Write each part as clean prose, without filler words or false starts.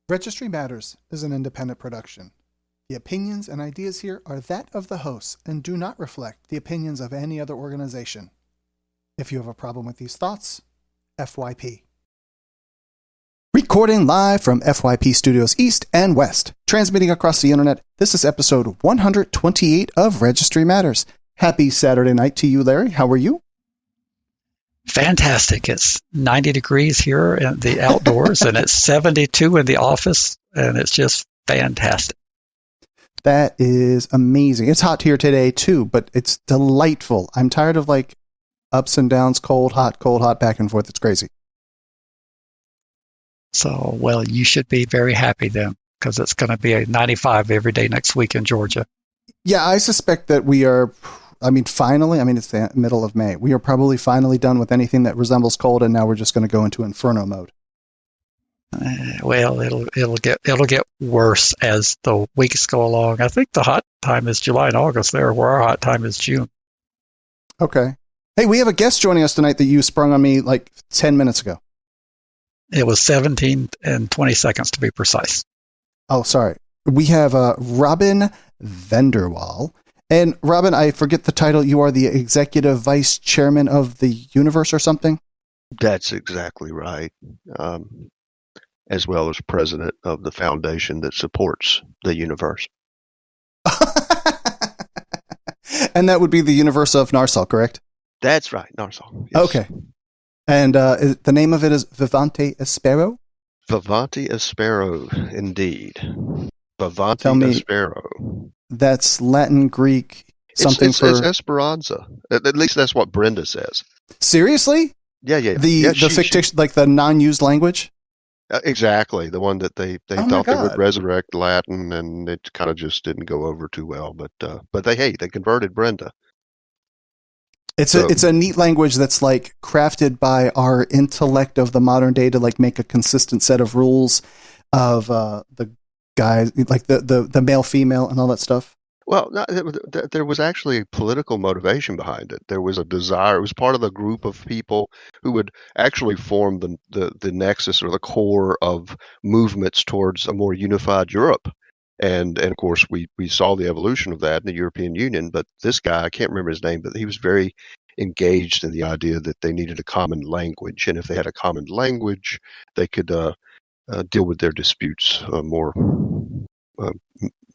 Registry Matters is an independent production. The opinions and ideas here are that of the hosts and do not reflect the opinions of any other organization. If you have a problem with these thoughts, FYP. Recording live from FYP Studios East and West, transmitting across the internet, this is episode 128 of Registry Matters. Happy Saturday night to you, Larry. How are you? Fantastic. It's 90 degrees here in the outdoors and it's 72 in the office, and it's just fantastic. That is amazing. It's hot here today too, but it's delightful. I'm tired of like ups and downs, cold, hot, back and forth. It's crazy. So, well, you should be very happy then, because it's going to be a 95 every day next week in Georgia. Yeah, I suspect that we are, finally, it's the middle of May. We are probably finally done with anything that resembles cold, and now we're just going to go into inferno mode. Well, it'll get worse as the weeks go along. I think the hot time is July and August there, where our hot time is June. Okay. Hey, we have a guest joining us tonight that you sprung on me like 10 minutes ago. It was 17 and 20 seconds to be precise. Oh, sorry. We have Robin Vanderwall. And Robin, I forget the title. You are the executive vice chairman of the universe or something? That's exactly right. As well as president of the foundation that supports the universe. And that would be the universe of Narsal, correct? That's right, Narsal. Yes. Okay. And the name of it is Vivante Espero? Vivante Espero, indeed. Vivante Espero. That's Latin, Greek, something it's Esperanza. At least that's what Brenda says. Seriously? Yeah. The fictitious, like the non-used language? Exactly. The one that they thought they would resurrect Latin, and it kind of just didn't go over too well. But they converted Brenda. It's a neat language that's like crafted by our intellect of the modern day to like make a consistent set of rules of the guys, like the male, female, and all that stuff. Well, there was actually a political motivation behind it. There was a desire. It was part of the group of people who would actually form the nexus or the core of movements towards a more unified Europe. And of course, we saw the evolution of that in the European Union. But this guy, I can't remember his name, but he was very engaged in the idea that they needed a common language. And if they had a common language, they could deal with their disputes more,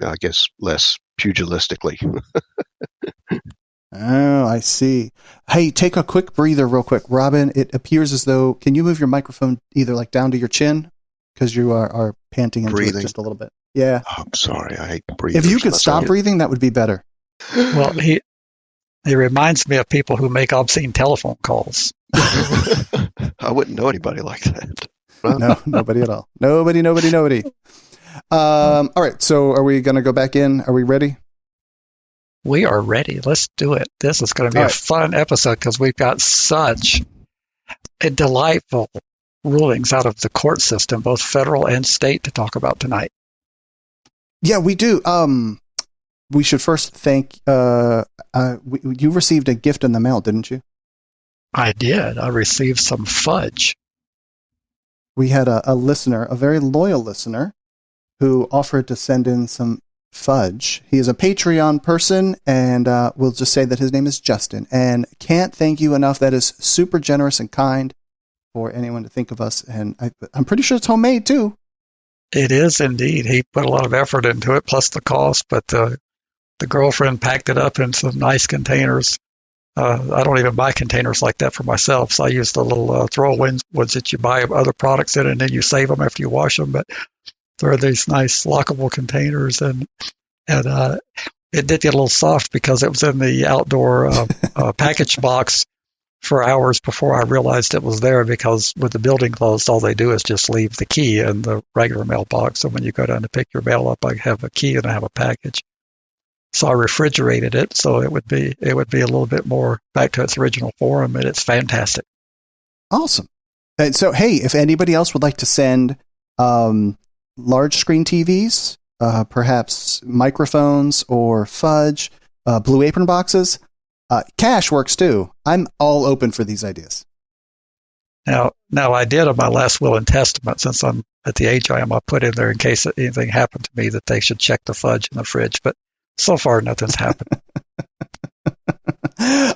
I guess, less pugilistically. Oh, I see. Hey, take a quick breather real quick. Robin, it appears as though, can you move your microphone either like down to your chin? Because you are panting into it just a little bit. Yeah. Oh, I'm sorry. I hate breathing. If you could stop breathing, that would be better. Well, he reminds me of people who make obscene telephone calls. I wouldn't know anybody like that. No, nobody at all. Nobody. All right. So are we going to go back in? Are we ready? We are ready. Let's do it. This is going to be a fun episode because we've got such a delightful rulings out of the court system, both federal and state, to talk about tonight. Yeah, we do. We should first thank, you received a gift in the mail, didn't you? I did. I received some fudge. We had a listener, a very loyal listener, who offered to send in some fudge. He is a Patreon person, and we'll just say that his name is Justin. And can't thank you enough. That is super generous and kind for anyone to think of us. And I'm pretty sure it's homemade, too. It is indeed. He put a lot of effort into it, plus the cost, but the girlfriend packed it up in some nice containers. I don't even buy containers like that for myself, so I use the little throwaway ones that you buy other products in, and then you save them after you wash them. But there are these nice lockable containers, and it did get a little soft because it was in the outdoor package box for hours before I realized it was there, because with the building closed, all they do is just leave the key in the regular mailbox. So when you go down to pick your mail up, I have a key and I have a package. So I refrigerated it so it would be a little bit more back to its original form, and it's fantastic. Awesome. And so, hey, if anybody else would like to send large screen TVs, perhaps microphones or fudge, Blue Apron boxes, cash works too. I'm all open for these ideas. Now I did on my last will and testament, since I'm at the age I am, I put in there in case anything happened to me that they should check the fudge in the fridge. But so far, nothing's happened.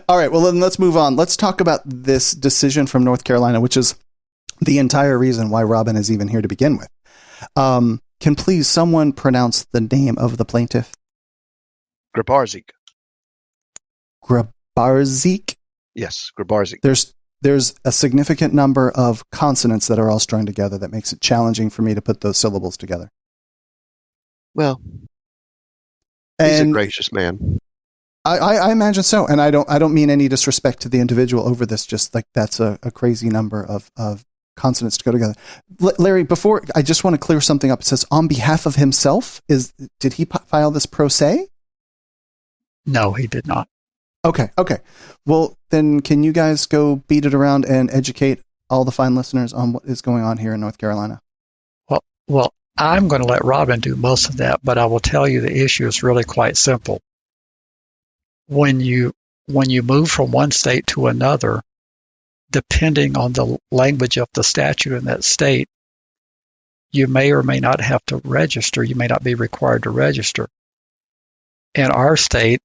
All right, well, then let's move on. Let's talk about this decision from North Carolina, which is the entire reason why Robin is even here to begin with. Can please someone pronounce the name of the plaintiff? Grabarczyk. Grabarczyk? Yes, Grabarczyk. There's a significant number of consonants that are all strung together that makes it challenging for me to put those syllables together. Well, he's a gracious man. I imagine so, and I don't mean any disrespect to the individual over this. Just like that's a crazy number of consonants to go together. Larry, before I just want to clear something up. It says on behalf of himself. Did he file this pro se? No, he did not. Okay. Well, then can you guys go beat it around and educate all the fine listeners on what is going on here in North Carolina? Well, I'm going to let Robin do most of that, but I will tell you the issue is really quite simple. When you move from one state to another, depending on the language of the statute in that state, you may or may not have to register. You may not be required to register. In our state,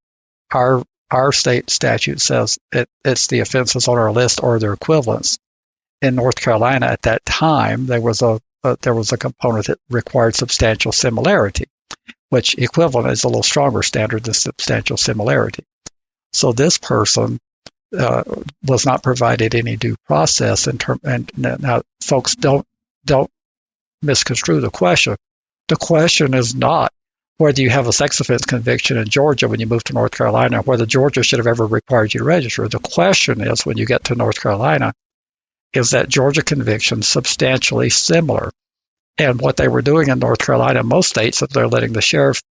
our state statute says it's the offenses on our list or their equivalents. In North Carolina at that time, there was a component that required substantial similarity, which equivalent is a little stronger standard than substantial similarity. So this person was not provided any due process and now folks don't misconstrue the question. The question is not whether you have a sex offense conviction in Georgia when you move to North Carolina, whether Georgia should have ever required you to register. The question is, when you get to North Carolina, is that Georgia conviction substantially similar? And what they were doing in North Carolina, most states, if they're letting the sheriff,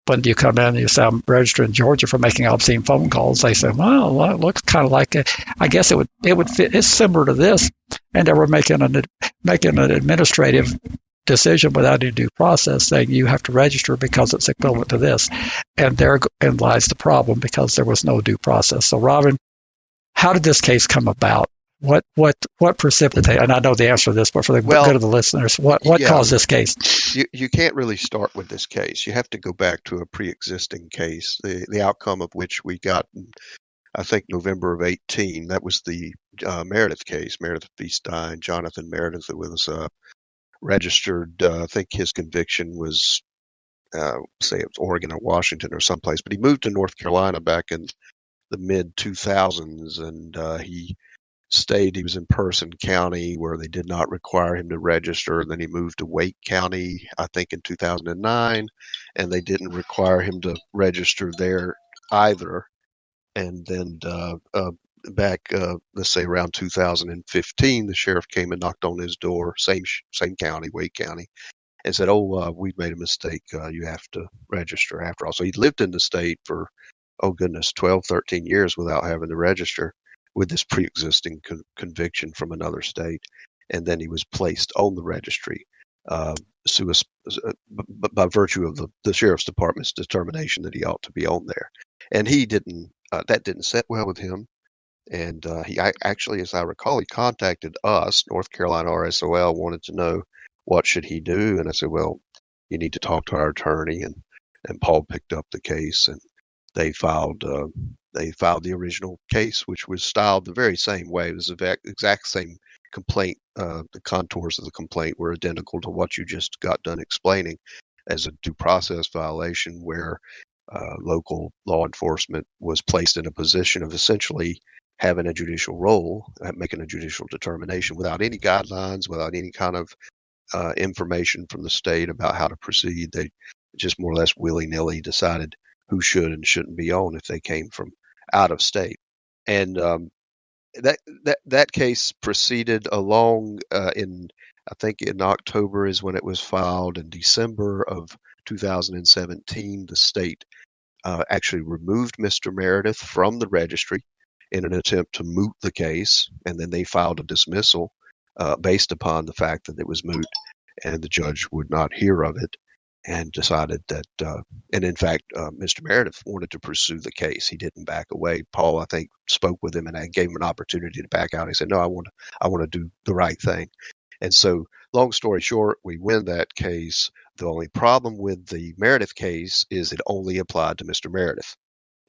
when you come in and you say, I'm registered in Georgia for making obscene phone calls, they say, well, it looks kind of like it. I guess it would fit. It's similar to this. And they were making an administrative decision without any due process, saying you have to register because it's equivalent to this. And therein lies the problem, because there was no due process. So, Robin, how did this case come about? What precipitated? And I know the answer to this, but for the good of the listeners, what caused this case? You can't really start with this case. You have to go back to a pre-existing case, the outcome of which we got, I think, November of 18. That was the Meredith case. Meredith v. Stein, Jonathan Meredith, that was registered. I think his conviction was, say it was Oregon or Washington or someplace, but he moved to North Carolina back in the mid 2000s, and he was in Person County, where they did not require him to register. And then he moved to Wake County, I think, in 2009, and they didn't require him to register there either. And then back, let's say around 2015, the sheriff came and knocked on his door, same county, Wake County, and said, we've made a mistake. You have to register after all. So he lived in the state for, 12, 13 years without having to register, with this pre-existing conviction from another state. And then he was placed on the registry by virtue of the sheriff's department's determination that he ought to be on there. And he didn't, that didn't sit well with him. And he actually, as I recall, he contacted us, North Carolina RSOL, wanted to know what should he do. And I said, well, you need to talk to our attorney. And Paul picked up the case, and they filed the original case, which was styled the very same way. It was the exact same complaint. The contours of the complaint were identical to what you just got done explaining, as a due process violation where local law enforcement was placed in a position of essentially having a judicial role, making a judicial determination without any guidelines, without any kind of information from the state about how to proceed. They just more or less willy-nilly decided who should and shouldn't be on if they came from out of state. And that case proceeded along I think in October is when it was filed. In December of 2017, the state actually removed Mr. Meredith from the registry in an attempt to moot the case, and then they filed a dismissal based upon the fact that it was moot, and the judge would not hear of it. and decided that, and in fact, Mr. Meredith wanted to pursue the case. He didn't back away. Paul, I think, spoke with him and I gave him an opportunity to back out. He said, no, I want to do the right thing. And so, long story short, we win that case. The only problem with the Meredith case is it only applied to Mr. Meredith.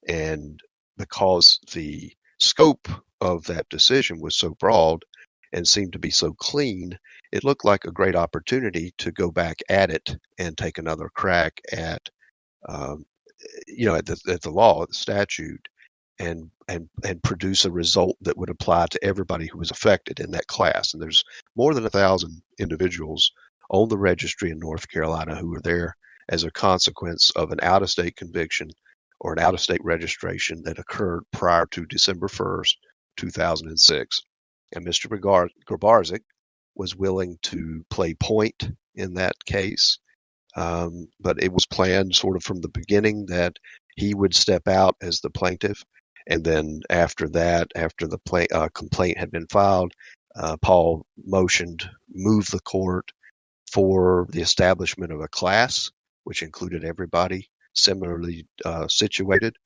And because the scope of that decision was so broad and seemed to be so clean, it looked like a great opportunity to go back at it and take another crack at, um, at the law, the statute, and produce a result that would apply to everybody who was affected in that class. And there's more than 1,000 individuals on the registry in North Carolina who were there as a consequence of an out-of-state conviction or an out-of-state registration that occurred prior to December 1st, 2006. And Mr. Grabarczyk was willing to play point in that case, but it was planned sort of from the beginning that he would step out as the plaintiff. And then after that, after the complaint had been filed, Paul moved the court for the establishment of a class, which included everybody similarly situated.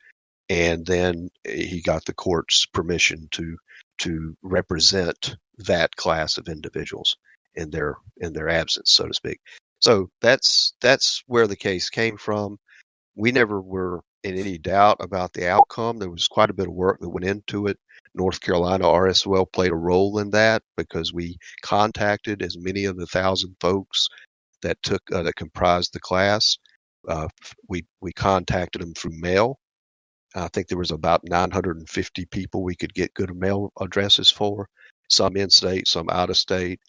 And then he got the court's permission to represent that class of individuals in their absence, so to speak. So that's where the case came from. We never were in any doubt about the outcome. There was quite a bit of work that went into it. North Carolina RSOL played a role in that because we contacted as many of the 1,000 folks that comprised the class. We contacted them through mail. I think there was about 950 people we could get good mail addresses for, some in-state, some out-of-state.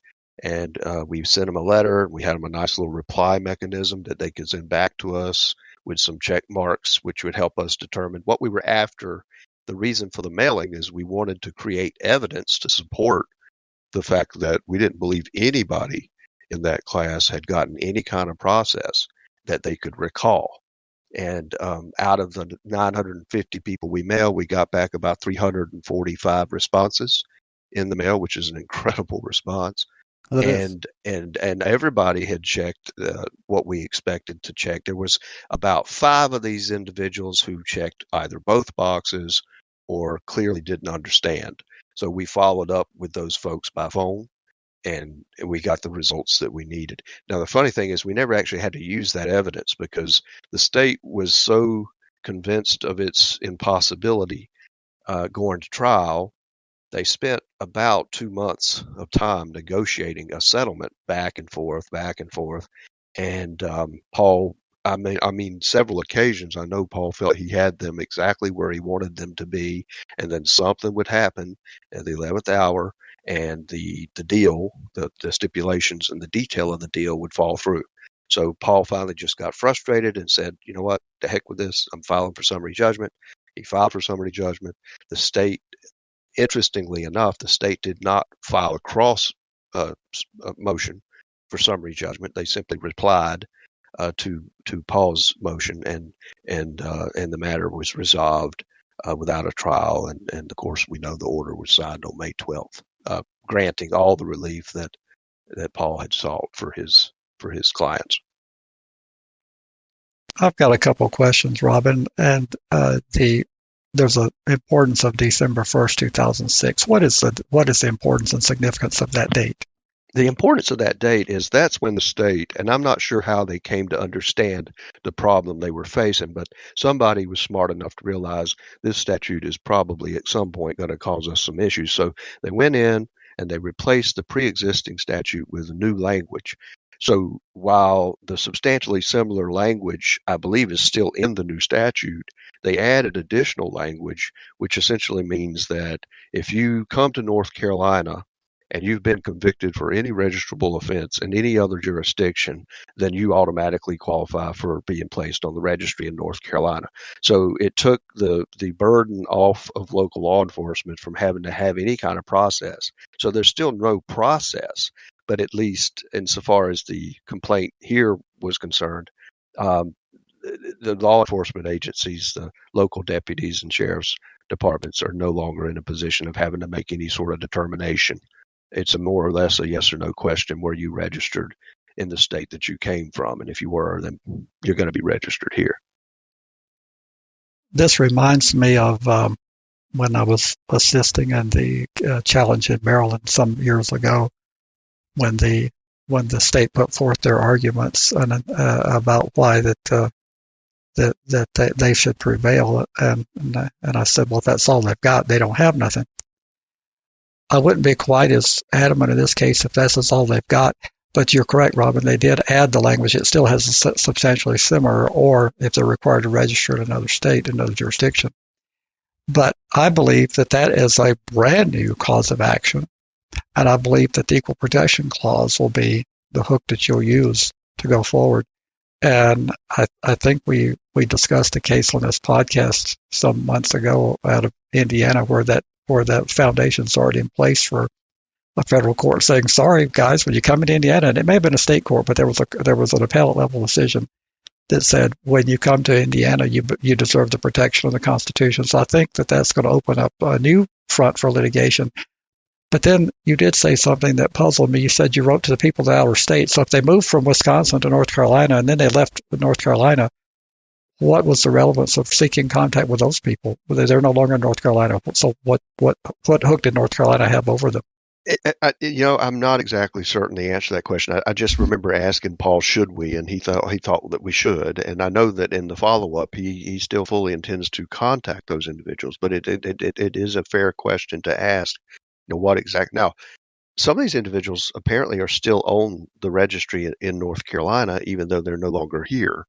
And we sent them a letter. We had them a nice little reply mechanism that they could send back to us with some check marks, which would help us determine what we were after. The reason for the mailing is we wanted to create evidence to support the fact that we didn't believe anybody in that class had gotten any kind of process that they could recall. And out of the 950 people we mailed, we got back about 345 responses in the mail, which is an incredible response. And everybody had checked what we expected to check. There was about 5 of these individuals who checked either both boxes or clearly didn't understand. So we followed up with those folks by phone, and we got the results that we needed. Now, the funny thing is we never actually had to use that evidence because the state was so convinced of its impossibility going to trial. They spent about 2 months of time negotiating a settlement back and forth. And Paul, I mean, several occasions, I know Paul felt he had them exactly where he wanted them to be, and then something would happen at the 11th hour, and the deal, the stipulations and the detail of the deal would fall through. So Paul finally just got frustrated and said, you know what, the heck with this, I'm filing for summary judgment. He filed for summary judgment. The state, interestingly enough, the state did not file a cross motion for summary judgment. They simply replied to Paul's motion, and the matter was resolved without a trial. And of course, we know the order was signed on May 12th, granting all the relief that Paul had sought for his clients. I've got a couple of questions, Robin, and there's an importance of December 1st, 2006. What is the importance and significance of that date? The importance of that date is that's when the state, and I'm not sure how they came to understand the problem they were facing, but somebody was smart enough to realize this statute is probably at some point going to cause us some issues. So they went in and they replaced the pre-existing statute with new language. So while the substantially similar language, I believe, is still in the new statute, they added additional language, which essentially means that if you come to North Carolina and you've been convicted for any registrable offense in any other jurisdiction, then you automatically qualify for being placed on the registry in North Carolina. So it took the burden off of local law enforcement from having to have any kind of process. So there's still no process, but at least insofar as the complaint here was concerned, the law enforcement agencies, the local deputies and sheriff's departments are no longer in a position of having to make any sort of determination. It's a more or less a yes or no question where you registered. in the state that you came from. And if you were, then you're going to be registered here. This reminds me of when I was assisting in the challenge in Maryland some years ago, when the state put forth their arguments about why that they should prevail, and I said, well, if that's all they've got, they don't have nothing. I wouldn't be quite as adamant in this case if that's all they've got, but you're correct, Robin. They did add the language. It still has a substantially similar, or if they're required to register in another state, another jurisdiction. But I believe that is a brand new cause of action, and I believe that the Equal Protection Clause will be the hook that you'll use to go forward. And I think we discussed a case on this podcast some months ago out of Indiana where that foundation's already in place for a federal court saying, sorry, guys, when you come into Indiana, and it may have been a state court, but there was an appellate level decision that said, when you come to Indiana, you deserve the protection of the Constitution. So I think that's going to open up a new front for litigation. But then you did say something that puzzled me. You said you wrote to the people of the outer states. So if they moved from Wisconsin to North Carolina and then they left North Carolina, what was the relevance of seeking contact with those people? They're no longer in North Carolina. So what hook did North Carolina have over them? I'm not exactly certain the answer to that question. I just remember asking Paul, should we? And he thought that we should. And I know that in the follow-up, he still fully intends to contact those individuals. But it is a fair question to ask. What exactly? Now, some of these individuals apparently are still on the registry in North Carolina, even though they're no longer here.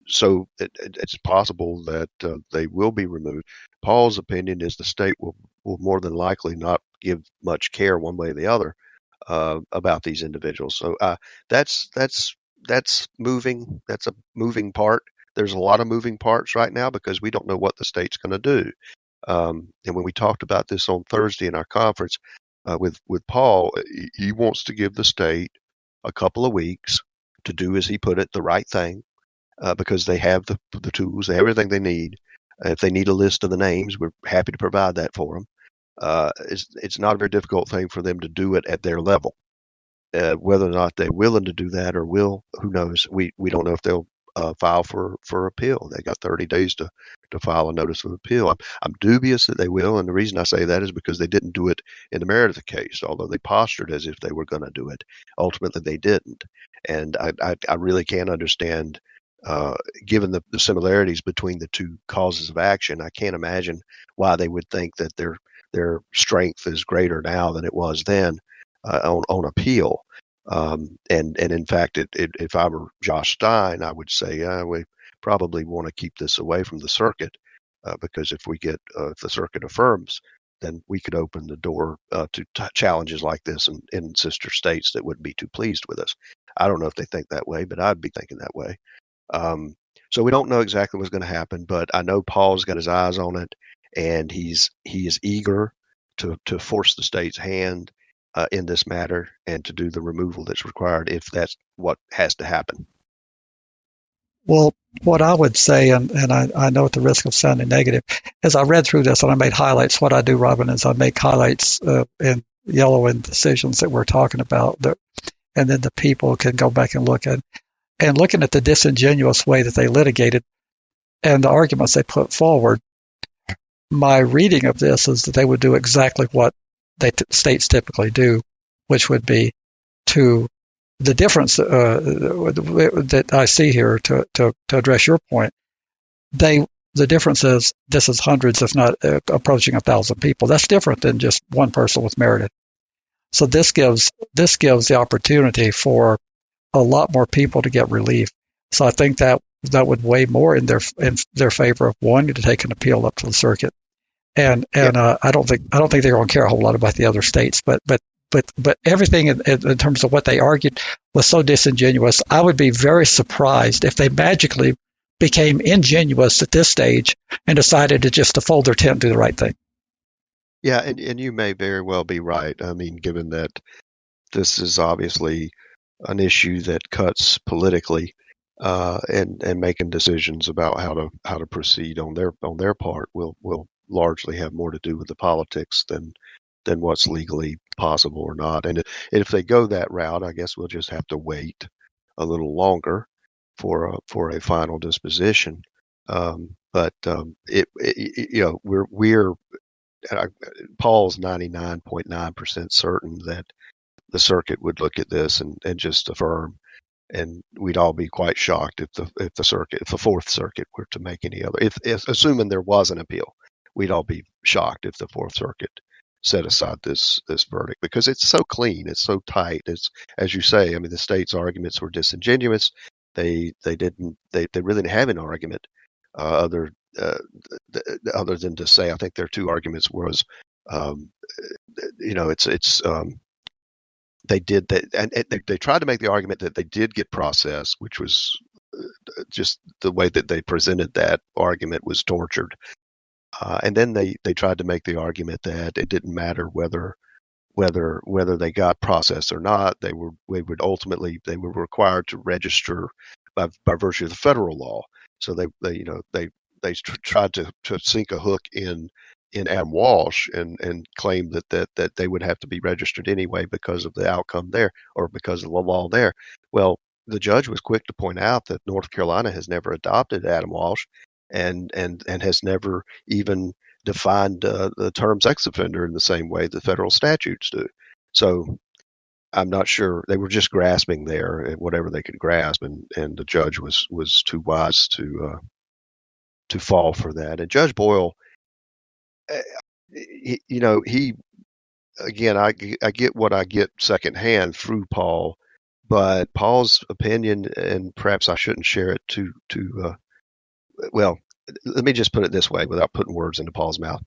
So it's possible that they will be removed. Paul's opinion is the state will more than likely not give much care one way or the other about these individuals. So that's moving. That's a moving part. There's a lot of moving parts right now because we don't know what the state's going to do. And when we talked about this on Thursday in our conference with Paul, he wants to give the state a couple of weeks to do, as he put it, the right thing, because they have the tools, they have everything they need. If they need a list of the names, we're happy to provide that for them. It's not a very difficult thing for them to do it at their level. Whether or not they're willing to do that or will, who knows? We don't know if they'll file for appeal. They got 30 days to file a notice of appeal. I'm dubious that they will, and the reason I say that is because they didn't do it in the Meredith case, although they postured as if they were going to do it. Ultimately, they didn't, and I really can't understand, given the similarities between the two causes of action, I can't imagine why they would think that their strength is greater now than it was then on appeal. And in fact, if I were Josh Stein, I would say we probably want to keep this away from the circuit because if the circuit affirms, then we could open the door to challenges like this in sister states that wouldn't be too pleased with us. I don't know if they think that way, but I'd be thinking that way. So we don't know exactly what's going to happen, but I know Paul's got his eyes on it, and he is eager to force the state's hand in this matter and to do the removal that's required if that's what has to happen. Well, what I would say, and I know at the risk of sounding negative, as I read through this and I made highlights, what I do, Robin, is I make highlights in yellow in decisions that we're talking about, and then the people can go back and look at. And looking at the disingenuous way that they litigated and the arguments they put forward, my reading of this is that they would do exactly what states typically do, which would be to the difference that I see here to address your point. The difference is this is hundreds, if not approaching 1,000 people. That's different than just one person with Meredith. So this gives the opportunity for a lot more people to get relief. So I think that would weigh more in their favor of wanting to take an appeal up to the circuit. And I don't think they're going to care a whole lot about the other states, but everything in terms of what they argued was so disingenuous. I would be very surprised if they magically became ingenuous at this stage and decided to fold their tent and do the right thing. Yeah, and you may very well be right. I mean, given that this is obviously an issue that cuts politically, and making decisions about how to proceed on their part will largely have more to do with the politics than what's legally possible or not. And if they go that route, I guess we'll just have to wait a little longer for a final disposition. We're Paul's 99.9% certain that the circuit would look at this and just affirm, and we'd all be quite shocked if the Fourth Circuit were to make any other. If assuming there was an appeal, we'd all be shocked if the Fourth Circuit set aside this verdict, because it's so clean, it's so tight. It's, as you say, I mean, the state's arguments were disingenuous. They really didn't have an argument other than to say, I think their two arguments was, they did that, and they tried to make the argument that they did get process, which was just the way that they presented that argument was tortured. And then they tried to make the argument that it didn't matter whether they got process or not. They were required to register by virtue of the federal law. So they tried to sink a hook in Adam Walsh and claim that they would have to be registered anyway because of the outcome there, or because of the law there. Well, the judge was quick to point out that North Carolina has never adopted Adam Walsh and has never even defined the term sex offender in the same way the federal statutes do. So I'm not sure, they were just grasping there at whatever they could grasp, and the judge was too wise to fall for that. And Judge Boyle, he again, I get what I get secondhand through Paul, but Paul's opinion, and perhaps I shouldn't share it too well, let me just put it this way without putting words into Paul's mouth.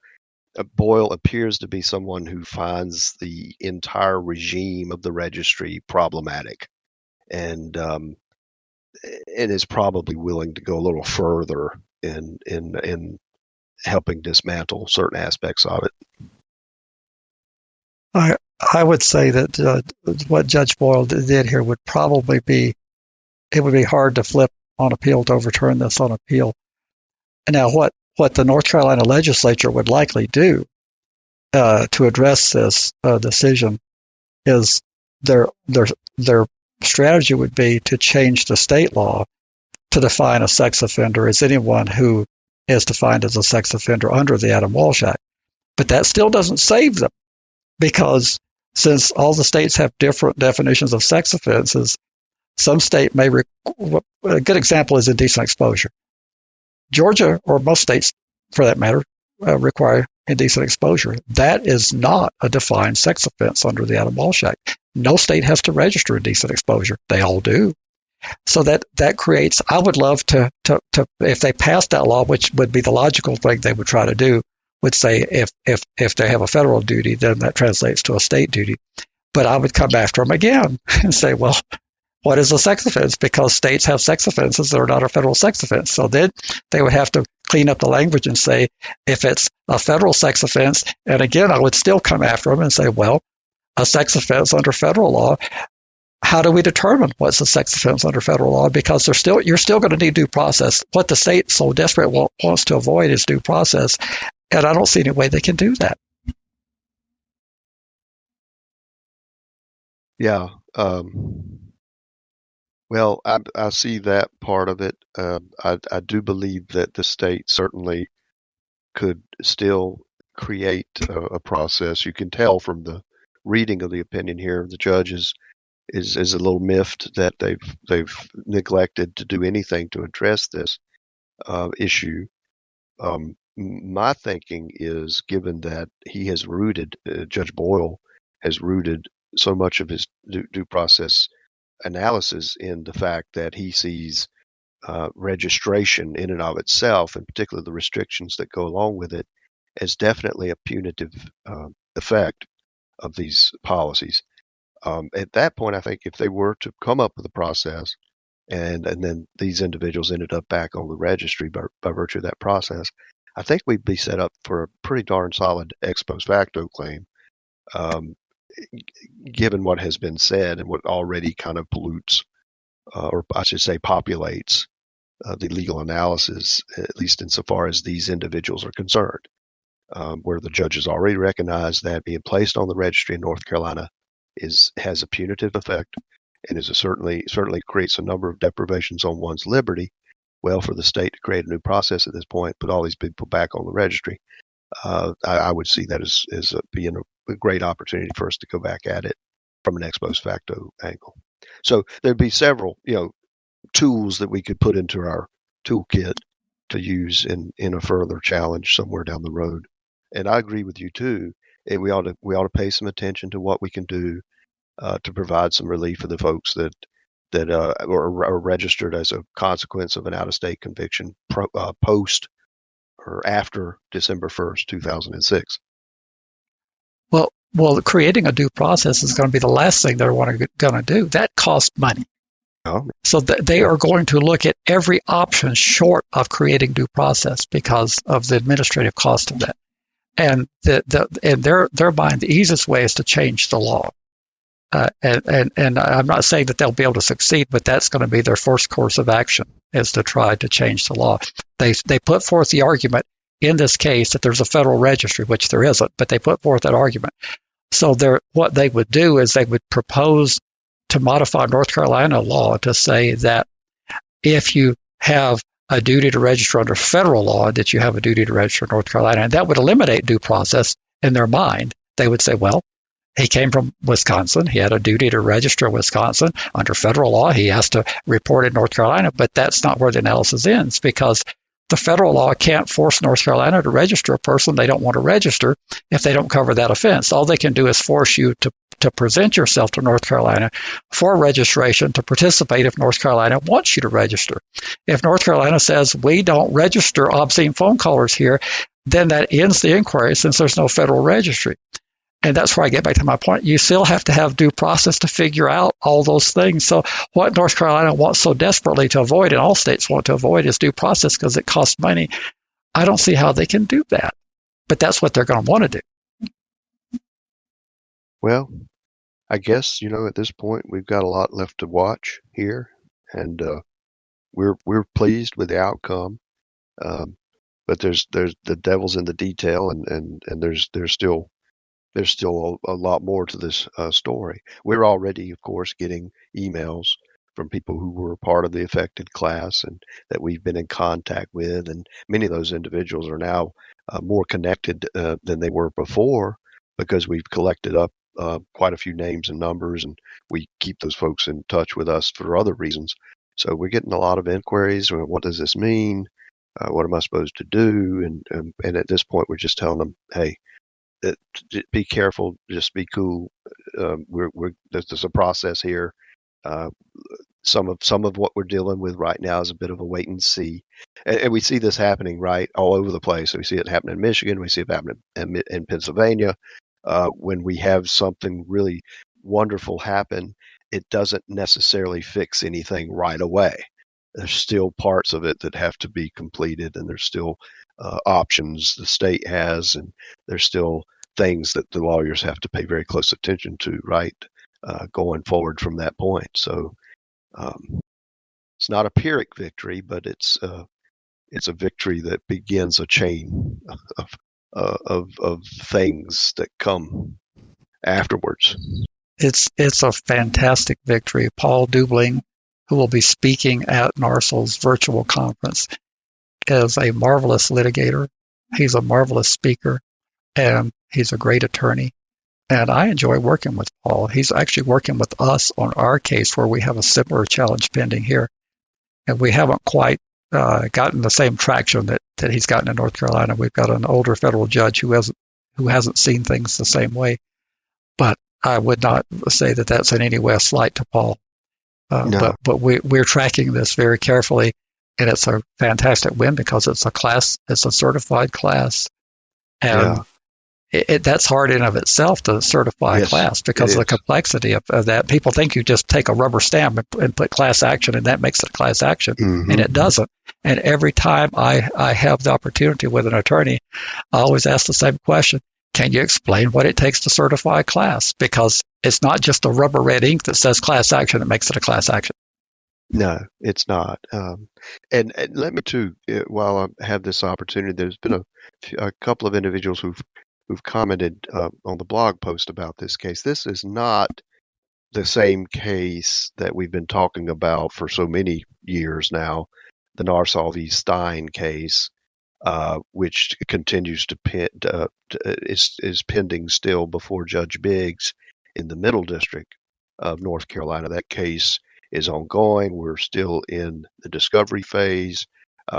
Boyle appears to be someone who finds the entire regime of the registry problematic, and is probably willing to go a little further in helping dismantle certain aspects of it. I would say that what Judge Boyle did here would probably be, it would be hard to flip on appeal to overturn this on appeal. Now, what the North Carolina legislature would likely do to address this decision is their strategy would be to change the state law to define a sex offender as anyone who is defined as a sex offender under the Adam Walsh Act. But that still doesn't save them, because since all the states have different definitions of sex offenses, some state may a good example is indecent exposure. Georgia, or most states for that matter, require indecent exposure. That is not a defined sex offense under the Adam Walsh Act. No state has to register indecent exposure. They all do. So that creates, I would love to if they passed that law, which would be the logical thing they would try to do, would say if they have a federal duty, then that translates to a state duty. But I would come after them again and say, well, what is a sex offense? Because states have sex offenses that are not a federal sex offense. So then they would have to clean up the language and say, if it's a federal sex offense, and again, I would still come after them and say, well, a sex offense under federal law, how do we determine what's a sex offense under federal law? Because you're still going to need due process. What the state so desperate wants to avoid is due process, and I don't see any way they can do that. Yeah. Well, I see that part of it. I do believe that the state certainly could still create a process. You can tell from the reading of the opinion here, the judge is a little miffed that they've neglected to do anything to address this issue. My thinking is, given that he has rooted, Judge Boyle has rooted so much of his due process analysis in the fact that he sees registration in and of itself, in particular the restrictions that go along with it, as definitely a punitive effect of these policies. At that point, I think if they were to come up with a process, and then these individuals ended up back on the registry by virtue of that process, I think we'd be set up for a pretty darn solid ex post facto claim, given what has been said and what already kind of pollutes, or I should say populates, the legal analysis, at least insofar as these individuals are concerned. where the judge has already recognized that being placed on the registry in North Carolina has a punitive effect and is certainly creates a number of deprivations on one's liberty. Well, for the state to create a new process at this point, put all these people back on the registry, I would see that as being a great opportunity for us to go back at it from an ex post facto angle. So there'd be several, tools that we could put into our toolkit to use in a further challenge somewhere down the road. And I agree with you too. And we ought to pay some attention to what we can do to provide some relief for the folks that are registered as a consequence of an out-of-state conviction post or after December 1st, 2006. Well, creating a due process is going to be the last thing they're going to do. That costs money. Oh. So they are going to look at every option short of creating due process because of the administrative cost of that. And their mind, the easiest way is to change the law. And I'm not saying that they'll be able to succeed, but that's going to be their first course of action, is to try to change the law. They put forth the argument in this case that there's a federal registry, which there isn't, but they put forth that argument. So what they would do is they would propose to modify North Carolina law to say that if you have a duty to register under federal law, that you have a duty to register in North Carolina, and that would eliminate due process in their mind. They would say, well, he came from Wisconsin. He had a duty to register in Wisconsin. Under federal law, he has to report in North Carolina, but that's not where the analysis ends, because the federal law can't force North Carolina to register a person they don't want to register if they don't cover that offense. All they can do is force you to present yourself to North Carolina for registration, to participate if North Carolina wants you to register. If North Carolina says, we don't register obscene phone callers here, then that ends the inquiry since there's no federal registry. And that's where I get back to my point. You still have to have due process to figure out all those things. So what North Carolina wants so desperately to avoid, and all states want to avoid, is due process because it costs money. I don't see how they can do that. But that's what they're going to want to do. Well, I guess, at this point, we've got a lot left to watch here. And we're pleased with the outcome. But there's the devil's in the detail, and there's still a lot more to this story. We're already, of course, getting emails from people who were part of the affected class and that we've been in contact with. And many of those individuals are now more connected than they were before, because we've collected up quite a few names and numbers, and we keep those folks in touch with us for other reasons. So we're getting a lot of inquiries. What does this mean? What am I supposed to do? And at this point, we're just telling them, hey, be careful, just be cool. There's a process here. Some of what we're dealing with right now is a bit of a wait and see, and we see this happening right all over the place. So we see it happening in Michigan, we see it happening in Pennsylvania. When we have something really wonderful happen, it doesn't necessarily fix anything right away. There's still parts of it that have to be completed, and there's still options the state has, and there's still things that the lawyers have to pay very close attention to, right, going forward from that point. So it's not a Pyrrhic victory, but it's a victory that begins a chain of things that come afterwards. It's a fantastic victory. Paul Dubling, who will be speaking at NARSL's virtual conference, is a marvelous litigator. He's a marvelous speaker, and he's a great attorney. And I enjoy working with Paul. He's actually working with us on our case where we have a similar challenge pending here. And we haven't quite gotten the same traction that he's gotten in North Carolina. We've got an older federal judge who hasn't seen things the same way. But I would not say that that's in any way a slight to Paul. No. But we're tracking this very carefully, and it's a fantastic win because it's a certified class. And that's hard in of itself to certify a class because of the complexity of that. People think you just take a rubber stamp and put class action, and that makes it a class action, and it doesn't. And every time I have the opportunity with an attorney, I always ask the same question: can you explain what it takes to certify a class? Because it's not just a rubber red ink that says class action that makes it a class action. No, it's not. And let me too, while I have this opportunity, there's been a couple of individuals who've commented on the blog post about this case. This is not the same case that we've been talking about for so many years now, the Narsal v. Stein case, which continues to is pending still before Judge Biggs in the Middle District of North Carolina. That case is ongoing. We're still in the discovery phase.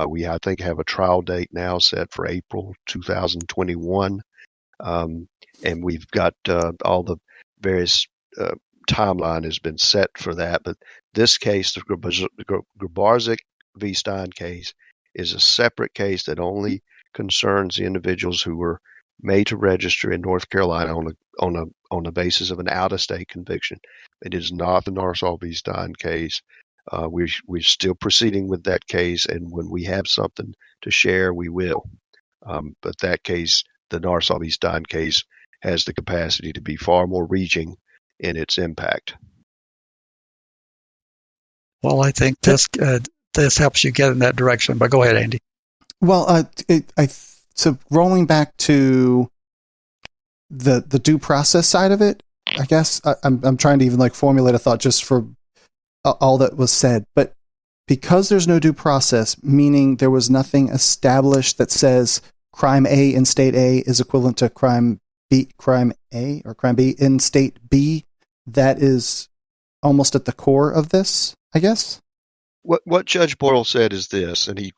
We, I think, have a trial date now set for April 2021. And we've got all the various timeline has been set for that. But this case, the Grabarczyk v. Stein case, is a separate case that only concerns the individuals who were made to register in North Carolina on the basis of an out-of-state conviction. It is not the Narsal v. Stein case. We're still proceeding with that case, and when we have something to share, we will. But that case, the Narsal v. Stein case, has the capacity to be far more reaching in its impact. Well, I think this helps you get in that direction. But go ahead, Andy. Well, so rolling back to the due process side of it, I guess I'm trying to even like formulate a thought just for all that was said. But because there's no due process, meaning there was nothing established that says crime A in state A is equivalent to crime A or crime B in state B, that is almost at the core of this, I guess. What Judge Boyle said is this, and he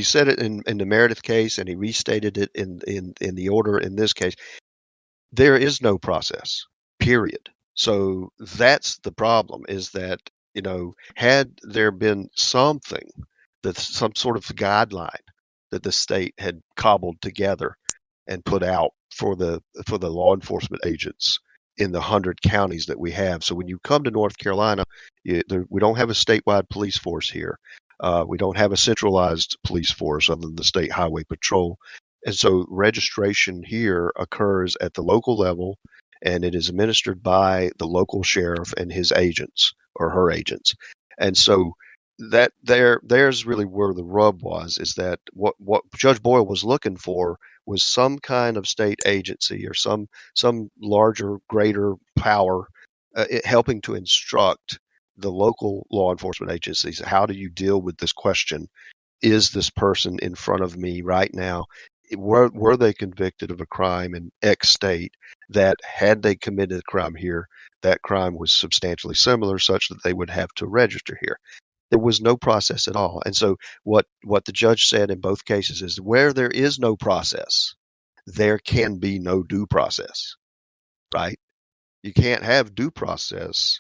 said it in the Meredith case, and he restated it in the order in this case. There is no process, period. So that's the problem, is that, had there been something, that's some sort of guideline that the state had cobbled together and put out for the law enforcement agents in the 100 counties that we have. So when you come to North Carolina, we don't have a statewide police force here. We don't have a centralized police force other than the State Highway Patrol. And so registration here occurs at the local level, and it is administered by the local sheriff and his agents or her agents. And so that there's really where the rub was, is that what Judge Boyle was looking for was some kind of state agency or some larger, greater power helping to instruct the local law enforcement agencies. How do you deal with this question? Is this person in front of me right now? Were they convicted of a crime in X state that, had they committed a crime here, that crime was substantially similar such that they would have to register here? There was no process at all. And so what the judge said in both cases is, where there is no process, there can be no due process, right? You can't have due process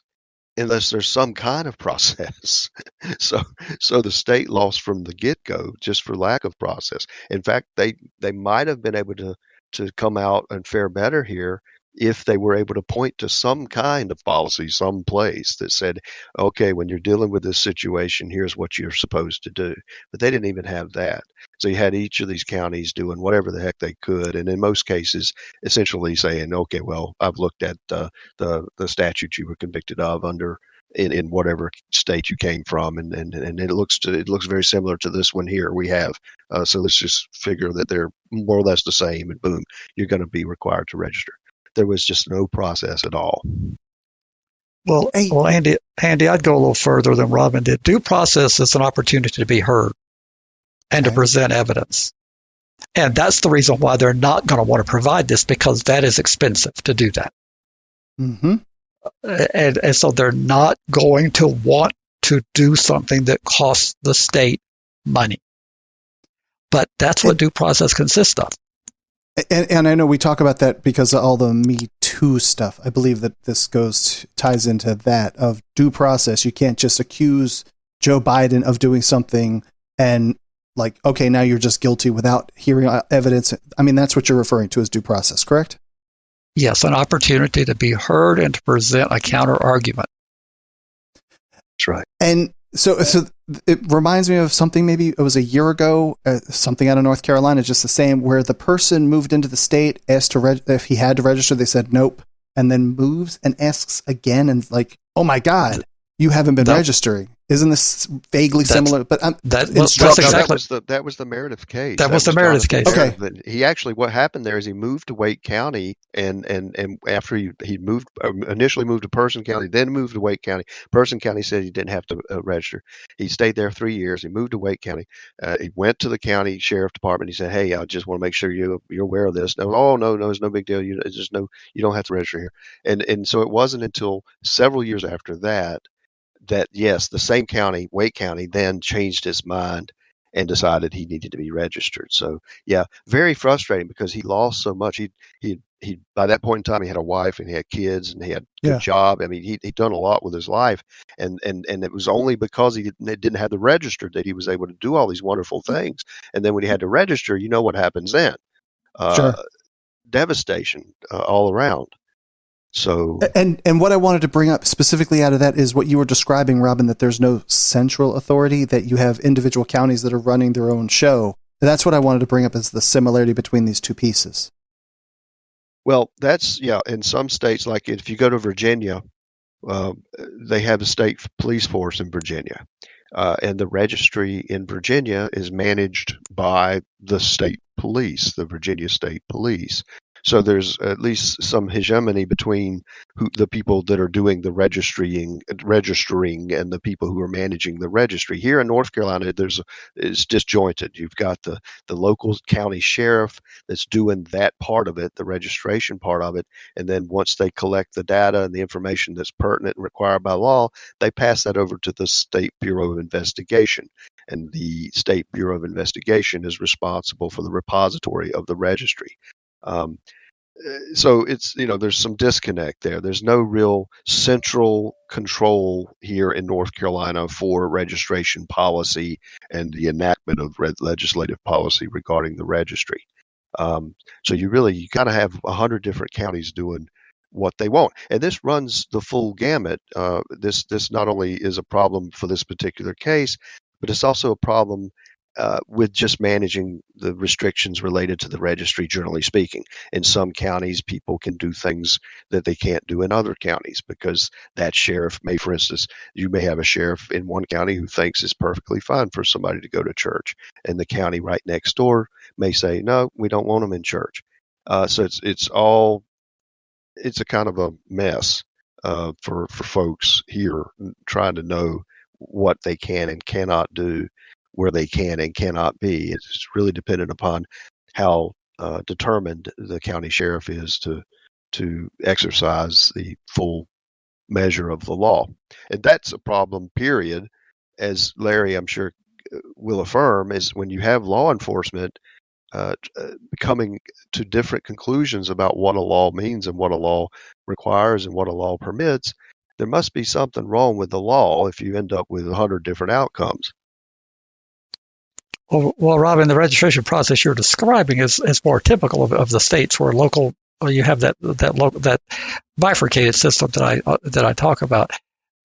unless there's some kind of process. So the state lost from the get-go just for lack of process. In fact, they might have been able to come out and fare better here if they were able to point to some kind of policy, some place that said, okay, when you're dealing with this situation, here's what you're supposed to do. But they didn't even have that. So you had each of these counties doing whatever the heck they could, and in most cases, essentially saying, okay, well, I've looked at the statute you were convicted of under in whatever state you came from, and it looks very similar to this one here we have. So let's just figure that they're more or less the same, and boom, you're going to be required to register. There was just no process at all. Well, Andy, I'd go a little further than Robin did. Due process is an opportunity to be heard and to present evidence. And that's the reason why they're not going to want to provide this, because that is expensive to do that. Mm-hmm. And so they're not going to want to do something that costs the state money. But that's what due process consists of. And I know we talk about that because of all the Me Too stuff. I believe that this ties into that of due process. You can't just accuse Joe Biden of doing something and like, okay, now you're just guilty without hearing evidence. I mean, that's what you're referring to as due process, correct? Yes, an opportunity to be heard and to present a counter argument. That's right. And so it reminds me of something, maybe it was a year ago, something out of North Carolina, just the same, where the person moved into the state, asked if he had to register. They said nope, and then moves and asks again, and like, oh my God, you haven't been registering. Isn't this vaguely similar? But that's instructive. exactly that was the Meredith case. That was the Meredith case. Okay. He actually, what happened there is he moved to Wake County, and after he moved, initially moved to Person County, then moved to Wake County. Person County said he didn't have to register. He stayed there 3 years. He moved to Wake County. He went to the county sheriff department. He said, "Hey, I just want to make sure you're aware of this." No, oh no, it's no big deal. You don't have to register here. And so it wasn't until several years after that yes, the same county, Wake County, then changed his mind and decided he needed to be registered. So yeah, very frustrating because he lost so much. He by that point in time he had a wife and he had kids and he had a good job. I mean, he'd done a lot with his life, and it was only because he didn't have the register that he was able to do all these wonderful things. And then when he had to register, you know what happens then? Sure. Devastation all around. So and what I wanted to bring up specifically out of that is what you were describing, Robin, that there's no central authority, that you have individual counties that are running their own show. And that's what I wanted to bring up as the similarity between these two pieces. Well, that's, in some states, like if you go to Virginia, they have a state police force in Virginia. And the registry in Virginia is managed by the state police, the Virginia State Police. So there's at least some hegemony between the people that are doing the registering and the people who are managing the registry. Here in North Carolina, it's disjointed. You've got the local county sheriff that's doing that part of it, the registration part of it, and then once they collect the data and the information that's pertinent and required by law, they pass that over to the State Bureau of Investigation. And the State Bureau of Investigation is responsible for the repository of the registry. So it's, there's some disconnect there. There's no real central control here in North Carolina for registration policy and the enactment of legislative policy regarding the registry. So you got to have 100 different counties doing what they want. And this runs the full gamut. This not only is a problem for this particular case, but it's also a problem with just managing the restrictions related to the registry, generally speaking. In some counties, people can do things that they can't do in other counties because that sheriff may, for instance, you may have a sheriff in one county who thinks it's perfectly fine for somebody to go to church, and the county right next door may say, no, we don't want them in church. So it's a kind of a mess for folks here trying to know what they can and cannot do, where they can and cannot be. It's really dependent upon how determined the county sheriff is to exercise the full measure of the law. And that's a problem, period, as Larry, I'm sure, will affirm, is when you have law enforcement coming to different conclusions about what a law means and what a law requires and what a law permits, there must be something wrong with the law if you end up with 100 different outcomes. Well, Robin, the registration process you're describing is more typical of the states where you have that bifurcated system that I talk about.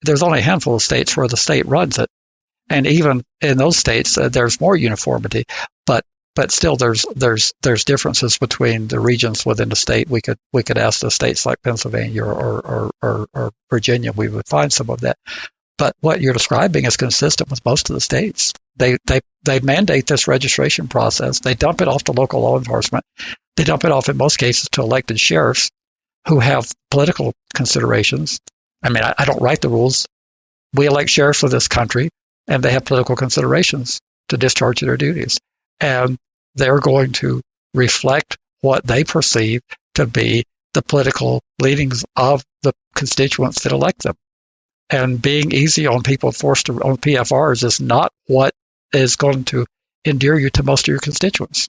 There's only a handful of states where the state runs it, and even in those states, there's more uniformity. But still, there's differences between the regions within the state. We could ask the states like Pennsylvania or Virginia. We would find some of that. But what you're describing is consistent with most of the states. They mandate this registration process. They dump it off to local law enforcement. They dump it off in most cases to elected sheriffs who have political considerations. I mean, I don't write the rules. We elect sheriffs of this country, and they have political considerations to discharge their duties. And they're going to reflect what they perceive to be the political leanings of the constituents that elect them. And being easy on people forced on PFRs is not what is going to endear you to most of your constituents.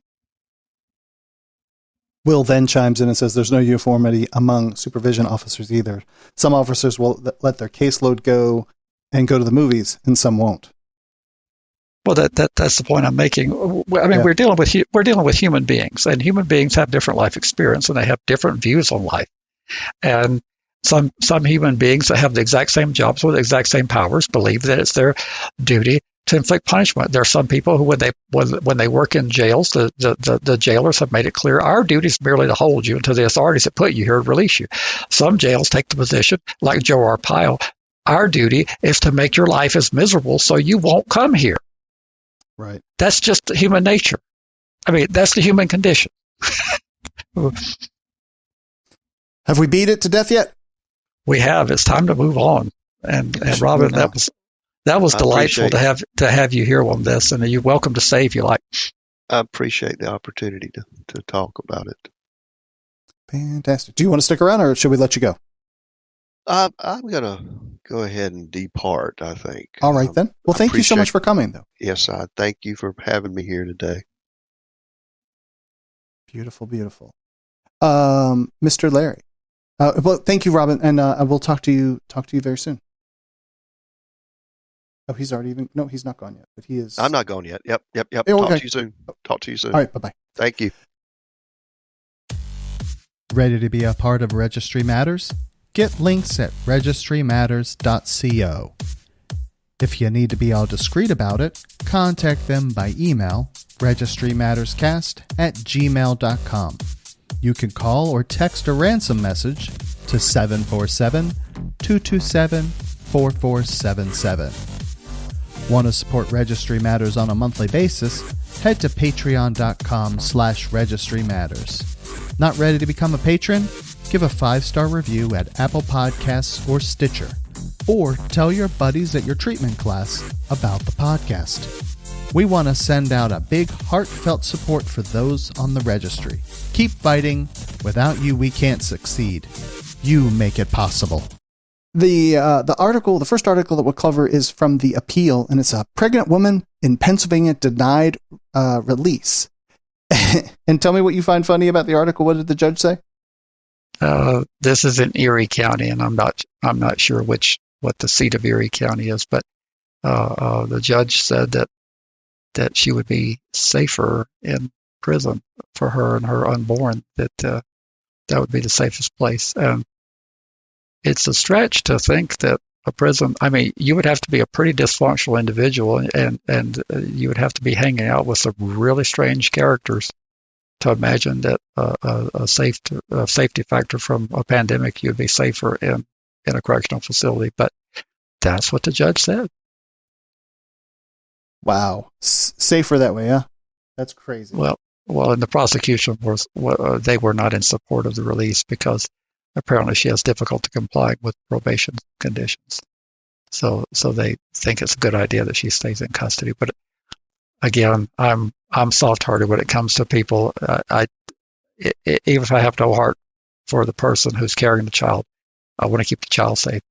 Will then chimes in and says there's no uniformity among supervision officers either. Some officers will let their caseload go and go to the movies, and some won't. Well, that's the point I'm making. I mean, we're dealing with human beings, and human beings have different life experience, and they have different views on life. And some human beings that have the exact same jobs with the exact same powers believe that it's their duty to inflict punishment. There are some people who, when they work in jails, the jailers have made it clear our duty is merely to hold you until the authorities that put you here release you. Some jails take the position, like Joe Arpaio, our duty is to make your life as miserable so you won't come here. Right. That's just human nature. I mean, that's the human condition. Have we beat it to death yet? We have. It's time to move on. And Robin, that was delightful to have you here on this, and you're welcome to say if you like. I appreciate the opportunity to talk about it. Fantastic. Do you want to stick around, or should we let you go? I'm going to go ahead and depart, I think. All right, then. Well, thank you so much for coming, though. Yes, I thank you for having me here today. Beautiful, beautiful. Mr. Larry. Well, thank you, Robin, and I will talk to you very soon. Oh, he's not gone yet, but he is. I'm not gone yet. Yep. Okay. Talk to you soon. Talk to you soon. All right, bye-bye. Thank you. Ready to be a part of Registry Matters? Get links at registrymatters.co. If you need to be all discreet about it, contact them by email, registrymatterscast@gmail.com. You can call or text a ransom message to 747-227-4477. Want to support Registry Matters on a monthly basis? Head to patreon.com/registrymatters. Not ready to become a patron? Give a 5-star review at Apple Podcasts or Stitcher. Or tell your buddies at your treatment class about the podcast. We want to send out a big heartfelt support for those on the registry. Keep fighting. Without you, we can't succeed. You make it possible. The first article that we'll cover is from The Appeal, and it's a pregnant woman in Pennsylvania denied release. And tell me what you find funny about the article. What did the judge say? This is in Erie County, and I'm not sure what the seat of Erie County is, but the judge said that she would be safer in prison for her and her unborn. That would be the safest place. It's a stretch to think that a prison. I mean, you would have to be a pretty dysfunctional individual, and you would have to be hanging out with some really strange characters to imagine that a safety factor from a pandemic, you'd be safer in a correctional facility. But that's what the judge said. Wow, safer that way, huh? That's crazy. Well, and the prosecution they were not in support of the release because apparently she has difficulty complying with probation conditions. So they think it's a good idea that she stays in custody. But again, I'm soft-hearted when it comes to people. Even if I have no heart for the person who's carrying the child, I want to keep the child safe.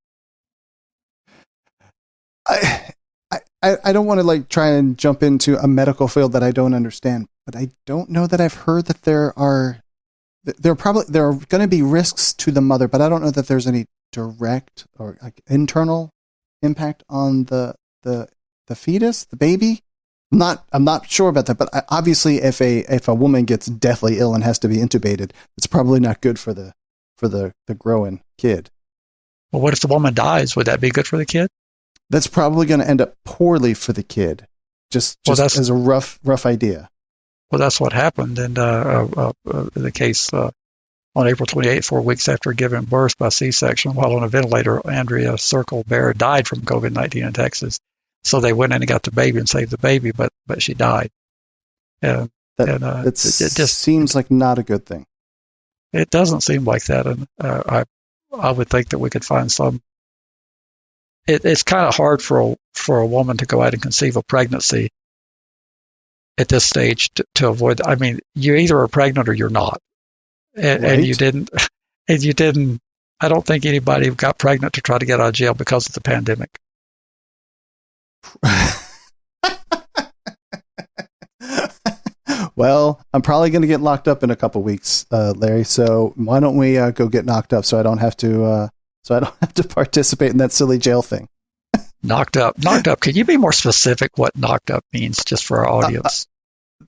I don't want to try and jump into a medical field that I don't understand, but I don't know that I've heard that there are going to be risks to the mother, but I don't know that there's any direct or internal impact on the fetus, the baby. I'm not sure about that, but obviously if a woman gets deathly ill and has to be intubated, it's probably not good for the growing kid. Well, what if the woman dies? Would that be good for the kid? That's probably going to end up poorly for the kid. Just as a rough idea. Well, that's what happened in the case on April 28th, 4 weeks after giving birth by C-section while on a ventilator. Andrea Circle-Bear died from COVID-19 in Texas. So they went in and got the baby and saved the baby, but she died. It just seems like not a good thing. It doesn't seem like that, and I would think that we could find some. It's kind of hard for a woman to go out and conceive a pregnancy at this stage to avoid. I mean, you either are pregnant or you're not, and you didn't. And you didn't. I don't think anybody got pregnant to try to get out of jail because of the pandemic. Well, I'm probably going to get locked up in a couple weeks, Larry. So why don't we go get knocked up so I don't have to participate in that silly jail thing. Knocked up. Can you be more specific what knocked up means just for our audience?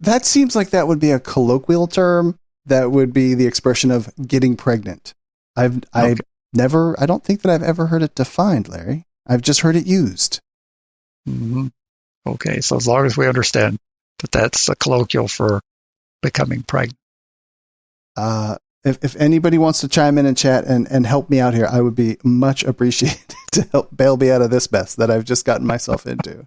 That seems like that would be a colloquial term. That would be the expression of getting pregnant. I don't think that I've ever heard it defined, Larry. I've just heard it used. Mm-hmm. Okay, so as long as we understand that that's a colloquial for becoming pregnant. if anybody wants to chime in and chat and help me out here, I would be much appreciated to help bail me out of this mess that I've just gotten myself into.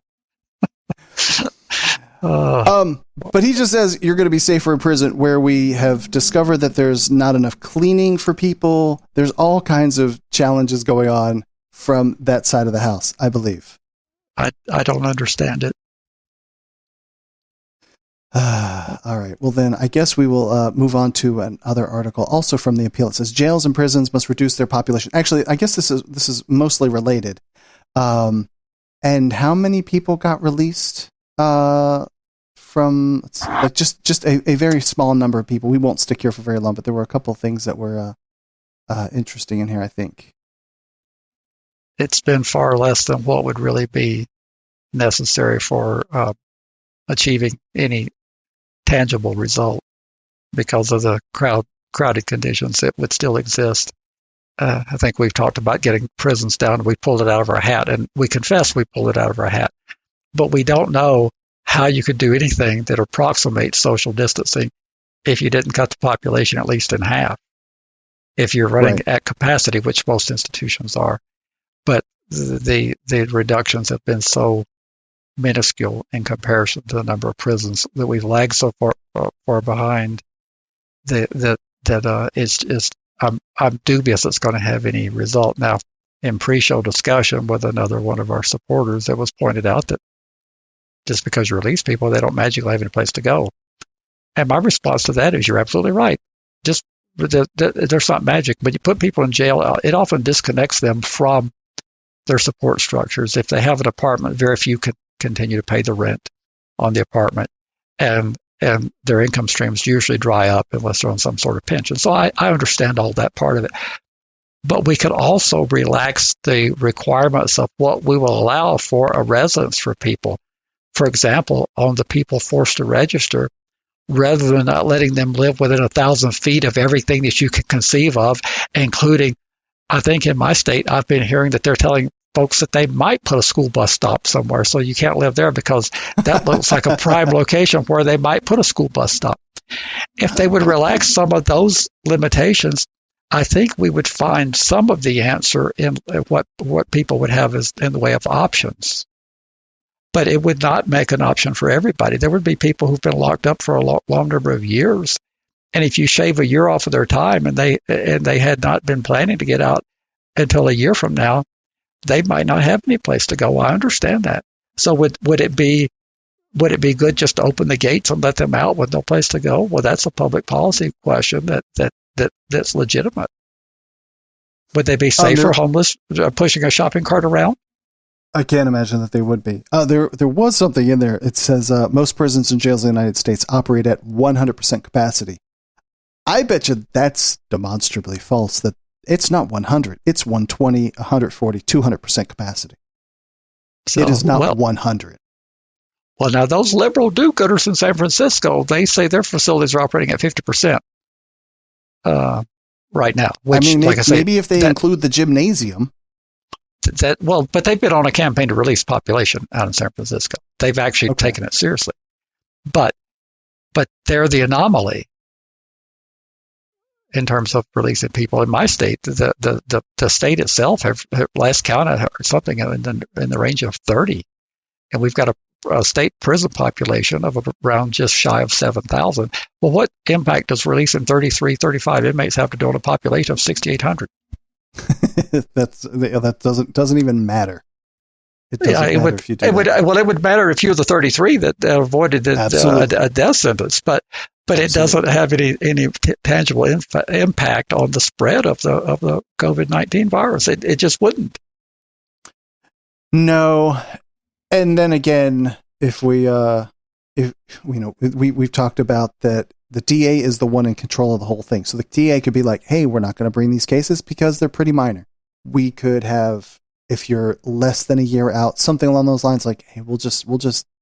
But he just says you're going to be safer in prison, where we have discovered that there's not enough cleaning for people. There's all kinds of challenges going on from that side of the house, I believe. I don't understand it. All right. Well, then I guess we will move on to another article, also from the Appeal. It says jails and prisons must reduce their population. Actually, I guess this is mostly related. And how many people got released from? Let's see, like just a very small number of people. We won't stick here for very long, but there were a couple of things that were interesting in here, I think. It's been far less than what would really be necessary for achieving any tangible result because of the crowded conditions that would still exist. I think we've talked about getting prisons down. We pulled it out of our hat, and we confess we pulled it out of our hat. But we don't know how you could do anything that approximates social distancing if you didn't cut the population at least in half. If you're running at capacity, which most institutions are. But the reductions have been so minuscule in comparison to the number of prisons that we've lagged so far behind that I'm dubious it's going to have any result. Now, in pre-show discussion with another one of our supporters, it was pointed out that just because you release people, they don't magically have any place to go. And my response to that is, you're absolutely right. Just there's not magic. When you put people in jail, it often disconnects them from their support structures. If they have an apartment, very few can continue to pay the rent on the apartment, and their income streams usually dry up unless they're on some sort of pension. So I understand all that part of it. But we could also relax the requirements of what we will allow for a residence for people. For example, on the people forced to register, rather than not letting them live within 1,000 feet of everything that you can conceive of, including, I think in my state, I've been hearing that they're telling folks that they might put a school bus stop somewhere, so you can't live there because that looks like a prime location where they might put a school bus stop. If they would relax some of those limitations, I think we would find some of the answer in what people would have as in the way of options. But it would not make an option for everybody. There would be people who've been locked up for a long number of years, and if you shave a year off of their time and they had not been planning to get out until a year from now, they might not have any place to go. I understand that. So would it be good just to open the gates and let them out with no place to go? Well, that's a public policy question that's legitimate. Would they be safer homeless pushing a shopping cart around? I can't imagine that they would be. There was something in there. It says most prisons and jails in the United States operate at 100% capacity. I bet you that's demonstrably false, that it's not 100. It's 120, 140, 200% capacity. So, it is not 100. Well, now those liberal do-gooders in San Francisco, they say their facilities are operating at 50% right now. Which, I mean, like I say, maybe if they include the gymnasium. But they've been on a campaign to release population out in San Francisco. They've actually taken it seriously. But they're the anomaly in terms of releasing people. In my state, the state itself have last counted something in the range of 30, and we've got a state prison population of around just shy of 7,000. Well, what impact does releasing 33, 35 inmates have to do on a population of 6,800? that doesn't even matter. It doesn't matter if you do it would matter if you're the 33 that avoided a death sentence, but it doesn't have any tangible impact on the spread of the COVID-19 virus. It just wouldn't. No, and then again, we've talked about that. The DA is the one in control of the whole thing. So the DA could be like, hey, we're not going to bring these cases because they're pretty minor. We could have, if you're less than a year out, something along those lines, like, hey, we'll just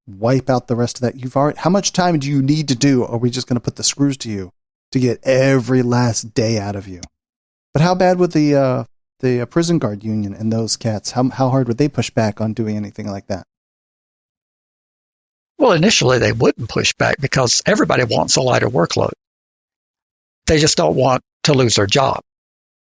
wipe out the rest of that. How much time do you need to do? Or are we just going to put the screws to you to get every last day out of you? But how bad would the prison guard union and those cats, how hard would they push back on doing anything like that? Well, initially they wouldn't push back because everybody wants a lighter workload. They just don't want to lose their job.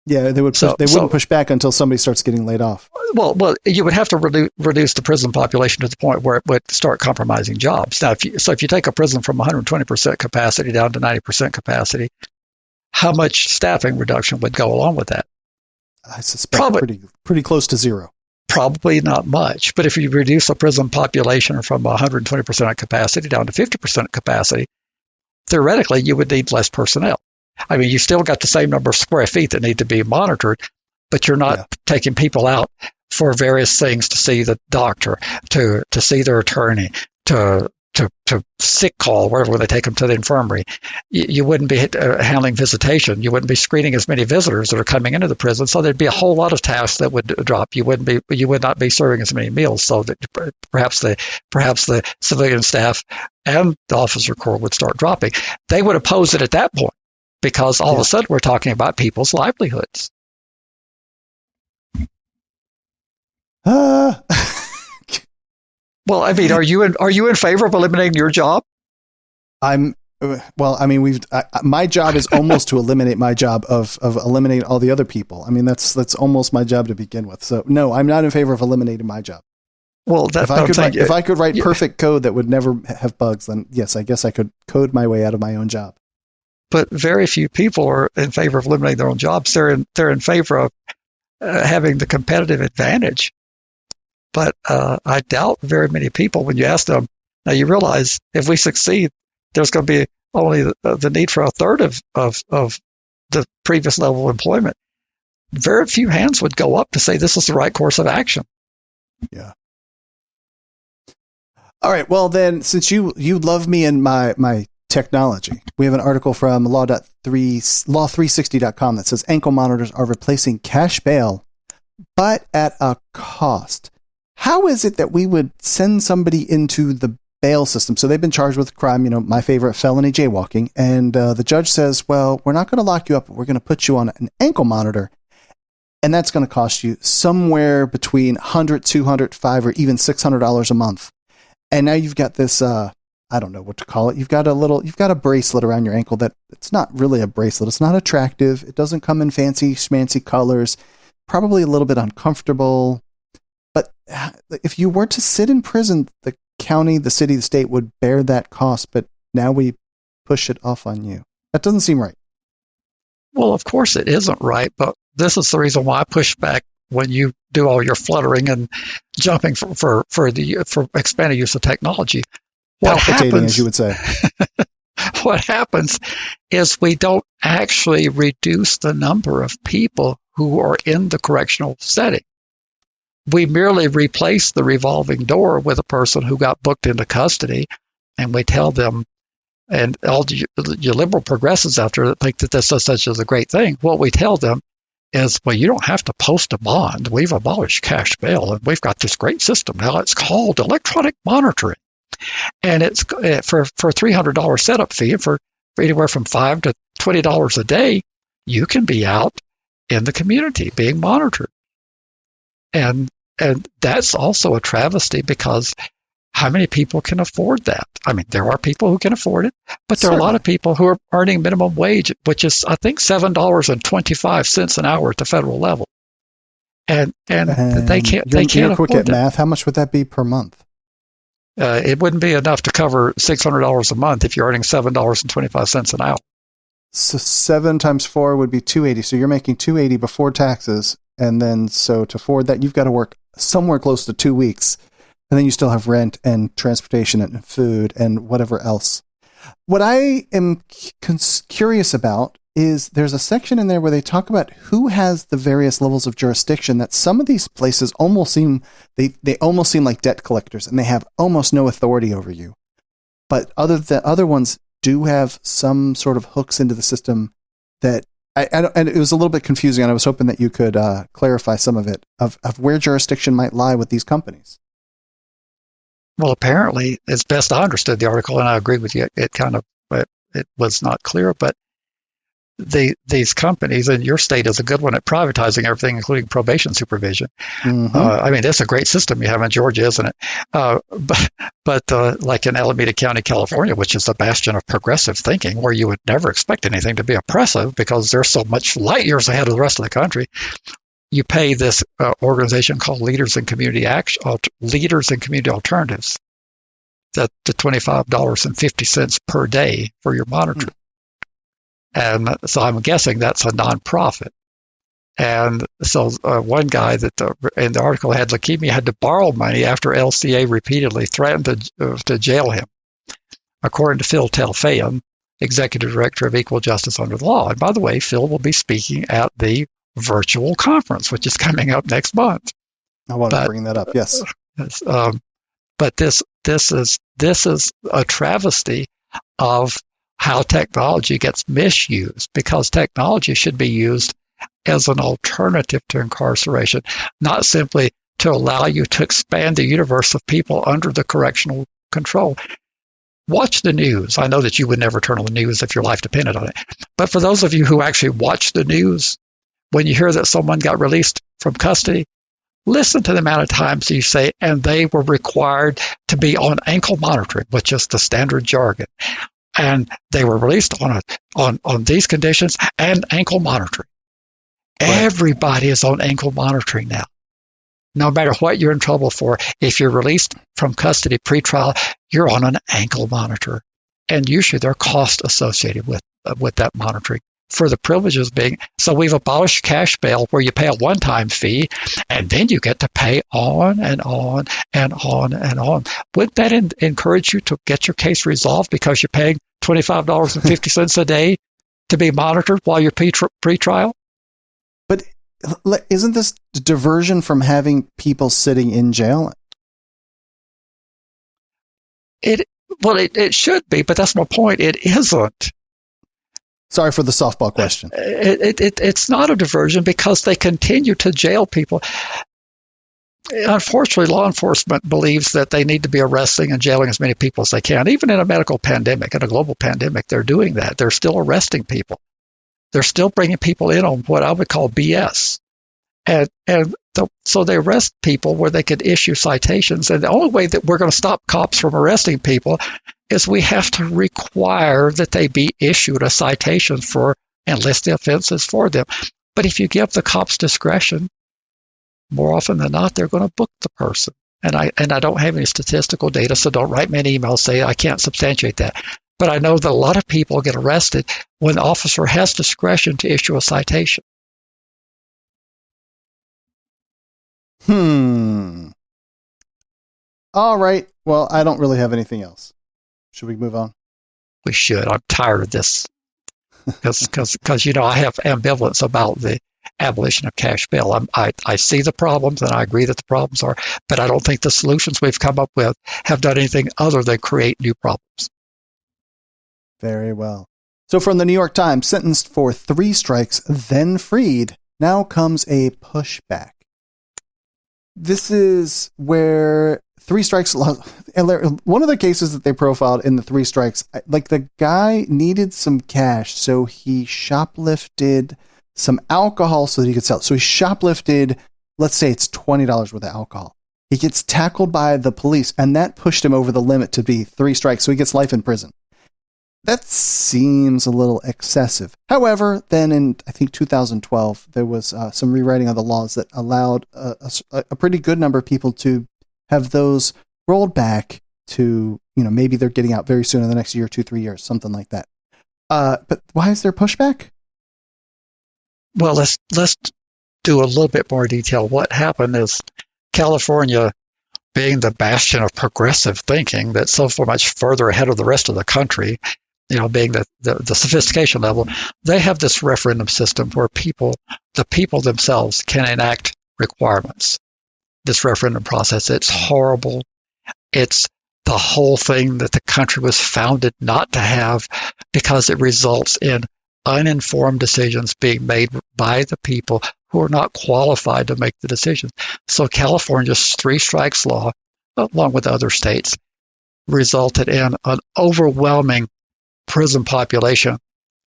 Yeah, they wouldn't push back until somebody starts getting laid off. Well, you would have to reduce the prison population to the point where it would start compromising jobs. Now, if you take a prison from 120% capacity down to 90% capacity, how much staffing reduction would go along with that? I suspect pretty close to zero. Probably not much. But if you reduce a prison population from 120% capacity down to 50% capacity, theoretically, you would need less personnel. I mean, you still got the same number of square feet that need to be monitored, but you're not taking people out for various things to see the doctor, to see their attorney, to sick call, wherever they take them to the infirmary. You wouldn't be handling visitation. You wouldn't be screening as many visitors that are coming into the prison. So there'd be a whole lot of tasks that would drop. You would not be serving as many meals. So that perhaps the civilian staff and the officer corps would start dropping. They would oppose it at that point, because all of a sudden we're talking about people's livelihoods. Well, I mean, are you in favor of eliminating your job? My job is almost to eliminate my job of eliminate all the other people. I mean, that's almost my job to begin with. So no, I'm not in favor of eliminating my job. Well, that's if I could write perfect code that would never have bugs, then yes, I guess I could code my way out of my own job. But very few people are in favor of eliminating their own jobs. They're in favor of having the competitive advantage. But I doubt very many people, when you ask them, now you realize if we succeed, there's going to be only the need for a third of the previous level of employment. Very few hands would go up to say this is the right course of action. Yeah. All right. Well, then, since you love me and my technology, we have an article from law360.com that says ankle monitors are replacing cash bail, but at a cost. How is it that we would send somebody into the bail system? So they've been charged with crime, my favorite, felony jaywalking. And the judge says, well, we're not going to lock you up, but we're going to put you on an ankle monitor. And that's going to cost you somewhere between $100, $200, $500, or even $600 a month. And now you've got this, I don't know what to call it. You've got a bracelet around your ankle that it's not really a bracelet. It's not attractive. It doesn't come in fancy schmancy colors, probably a little bit uncomfortable. But if you were to sit in prison, the county, the city, the state would bear that cost. But now we push it off on you. That doesn't seem right. Well, of course it isn't right. But this is the reason why I push back when you do all your fluttering and jumping for expanded use of technology. Palpitating, as you would say. What happens is we don't actually reduce the number of people who are in the correctional setting. We merely replace the revolving door with a person who got booked into custody, and we tell them, and all your liberal progressives out there that think that this is such a great thing, what we tell them is, well, you don't have to post a bond. We've abolished cash bail, and we've got this great system now. It's called electronic monitoring, and it's for a $300 setup fee, and for anywhere from $5 to $20 a day, you can be out in the community being monitored. And that's also a travesty, because how many people can afford that? I mean, there are people who can afford it, but there are a lot of people who are earning minimum wage, which is, I think, $7.25 an hour at the federal level. And they can't you're quick afford at math. How much would that be per month? It wouldn't be enough to cover $600 a month if you're earning $7.25 an hour. So 7 times 4 would be $280. So you're making $280 before taxes. And then, so to afford that, you've got to work somewhere close to 2 weeks. And then you still have rent and transportation and food and whatever else. What I am curious about is there's a section in there where they talk about who has the various levels of jurisdiction, that some of these places almost seem, they almost seem like debt collectors, and they have almost no authority over you. But other ones do have some sort of hooks into the system that and it was a little bit confusing, and I was hoping that you could clarify some of it, of where jurisdiction might lie with these companies. Well, apparently, as best I understood the article, and I agree with you, it was not clear, but these companies, and your state is a good one at privatizing everything, including probation supervision. Mm-hmm. I mean, that's a great system you have in Georgia, isn't it? But like in Alameda County, California, which is the bastion of progressive thinking, where you would never expect anything to be oppressive because they're so much light years ahead of the rest of the country. You pay this organization called Leaders in Community Alternatives the $25.50 per day for your monitoring. And so I'm guessing that's a nonprofit. And so one guy that in the article had leukemia had to borrow money after LCA repeatedly threatened to jail him, according to Phil Telfayan, Executive Director of Equal Justice Under the Law. And by the way, Phil will be speaking at the virtual conference, which is coming up next month. I want to bring that up, yes. But this is a travesty of how technology gets misused, because technology should be used as an alternative to incarceration, not simply to allow you to expand the universe of people under the correctional control. Watch the news. I know that you would never turn on the news if your life depended on it. But for those of you who actually watch the news, when you hear that someone got released from custody, listen to the amount of times you say, and they were required to be on ankle monitoring, which is the standard jargon. And they were released on these conditions and ankle monitoring. Right. Everybody is on ankle monitoring now. No matter what you're in trouble for, if you're released from custody pretrial, you're on an ankle monitor. And usually there are costs associated with that monitoring for the privileges being. So we've abolished cash bail, where you pay a one-time fee and then you get to pay on and on and on and on. Wouldn't that encourage you to get your case resolved because you're paying $25.50 a day to be monitored while you're pretrial? But isn't this diversion from having people sitting in jail? It should be, but that's my point. It isn't. Sorry for the softball question. It's not a diversion because they continue to jail people. Unfortunately, law enforcement believes that they need to be arresting and jailing as many people as they can. Even in a medical pandemic, in a global pandemic, they're doing that. They're still arresting people. They're still bringing people in on what I would call BS. So they arrest people where they could issue citations. And the only way that we're going to stop cops from arresting people is we have to require that they be issued a citation for and list the offenses for them. But if you give the cops discretion, more often than not, they're going to book the person. And I don't have any statistical data, so don't write me an email saying I can't substantiate that. But I know that a lot of people get arrested when the officer has discretion to issue a citation. All right. Well, I don't really have anything else. Should we move on? We should. I'm tired of this because I have ambivalence about the abolition of cash bail. I see the problems and I agree that the problems are, but I don't think the solutions we've come up with have done anything other than create new problems. Very well. So from the New York Times, sentenced for 3 strikes, then freed, now comes a pushback. This is where 3 strikes, one of the cases that they profiled in the 3 strikes, like the guy needed some cash, so he shoplifted some alcohol so that he could sell it. So he shoplifted, let's say it's $20 worth of alcohol. He gets tackled by the police, and that pushed him over the limit to be 3 strikes, so he gets life in prison. That seems a little excessive. However, then in, I think, 2012, there was some rewriting of the laws that allowed a pretty good number of people to have those rolled back to, maybe they're getting out very soon in the next year, 2-3 years, something like that. But why is there pushback? Well, let's do a little bit more detail. What happened is California, being the bastion of progressive thinking, that's so much further ahead of the rest of the country, being the sophistication level, they have this referendum system where the people themselves can enact requirements. This referendum process, it's horrible. It's the whole thing that the country was founded not to have, because it results in uninformed decisions being made by the people who are not qualified to make the decisions. So California's 3 strikes law, along with other states, resulted in an overwhelming prison population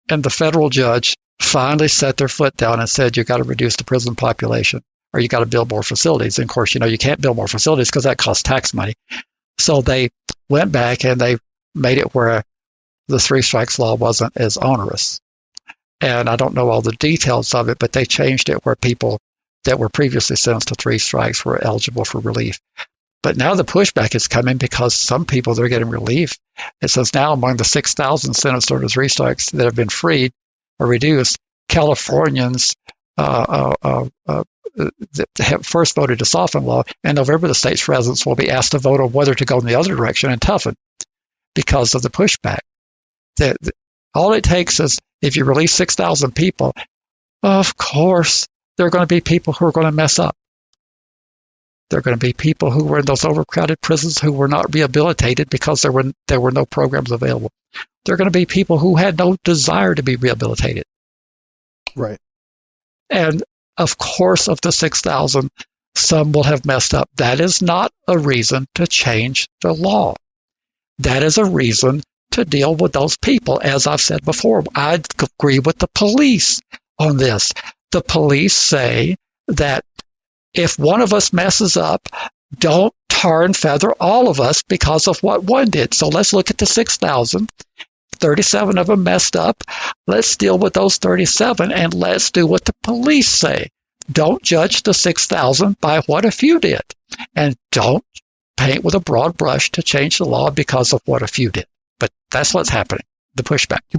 And the federal judge finally set their foot down and said, you got to reduce the prison population, or you got to build more facilities. And of course, you can't build more facilities because that costs tax money. So they went back and they made it where the three strikes law wasn't as onerous. And I don't know all the details of it, but they changed it where people that were previously sentenced to three strikes were eligible for relief. But now the pushback is coming because some people, they're getting relief. It says now among the 6,000 sentenced to three strikes that have been freed or reduced, Californians that have first voted to soften law. In November, the state's residents will be asked to vote on whether to go in the other direction and toughen because of the pushback. All it takes is if you release 6,000 people, of course, there are going to be people who are going to mess up. There are going to be people who were in those overcrowded prisons who were not rehabilitated because there were no programs available. There are going to be people who had no desire to be rehabilitated. Right. And of course, of the 6,000, some will have messed up. That is not a reason to change the law. That is a reason to deal with those people. As I've said before, I agree with the police on this. The police say that if one of us messes up, don't tar and feather all of us because of what one did. So let's look at the 6,000. 37 of them messed up. Let's deal with those 37 and let's do what the police say. Don't judge the 6,000 by what a few did. And don't paint with a broad brush to change the law because of what a few did. But that's what's happening, the pushback. You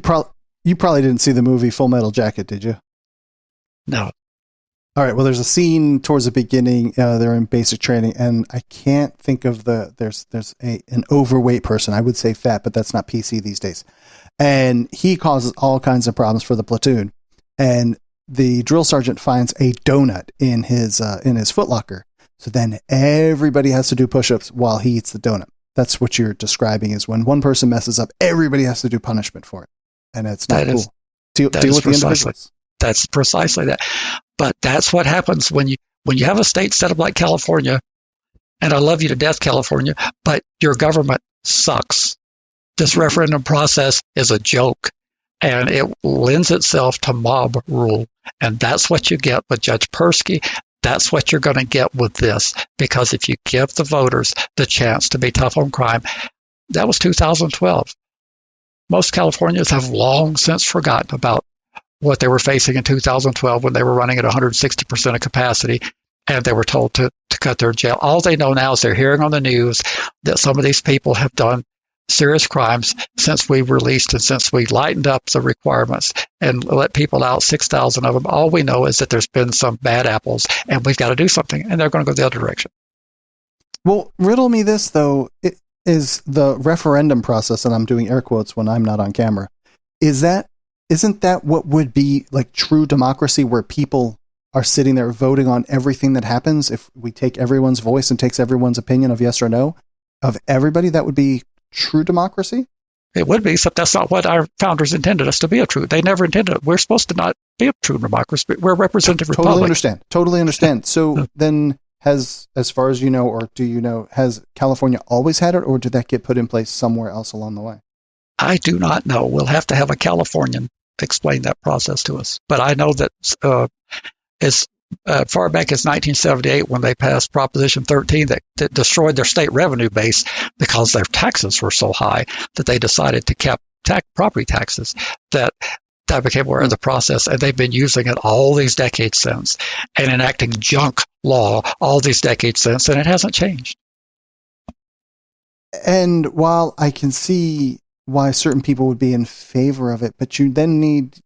probably didn't see the movie Full Metal Jacket, did you? No. All right. Well, there's a scene towards the beginning. They're in basic training, and I can't think of there's an overweight person. I would say fat, but that's not PC these days. And he causes all kinds of problems for the platoon. And the drill sergeant finds a donut in his footlocker. So then everybody has to do push-ups while he eats the donut. That's what you're describing is when one person messes up, everybody has to do punishment for it. And it's not cool. Deal with the individuals. That's precisely that. But that's what happens when you have a state set up like California, and I love you to death, California, but your government sucks. This referendum process is a joke, and it lends itself to mob rule. And that's what you get with Judge Persky. That's what you're going to get with this, because if you give the voters the chance to be tough on crime, that was 2012. Most Californians have long since forgotten about what they were facing in 2012 when they were running at 160% of capacity and they were told to cut their jail. All they know now is they're hearing on the news that some of these people have done serious crimes since we released and since we lightened up the requirements and let people out, 6,000 of them. All we know is that there's been some bad apples and we've got to do something, and they're going to go the other direction. Well, riddle me this, though. It is the referendum process, and I'm doing air quotes when I'm not on camera. Isn't that what would be like true democracy, where people are sitting there voting on everything that happens? If we take everyone's voice and takes everyone's opinion of yes or no of everybody, that would be true democracy? It would be, except that's not what our founders intended us to be. They never intended it. We're supposed to not be a true democracy. We're a representative republic. Totally understand. So then as far as you know, or do you know, has California always had it, or did that get put in place somewhere else along the way? I do not know. We'll have to have a Californian explain that process to us. But I know that as far back as 1978, when they passed Proposition 13 that destroyed their state revenue base because their taxes were so high that they decided to cap property taxes, that became aware of the process, and they've been using it all these decades since and enacting junk law all these decades since, and it hasn't changed. And while I can see why certain people would be in favor of it, but you then need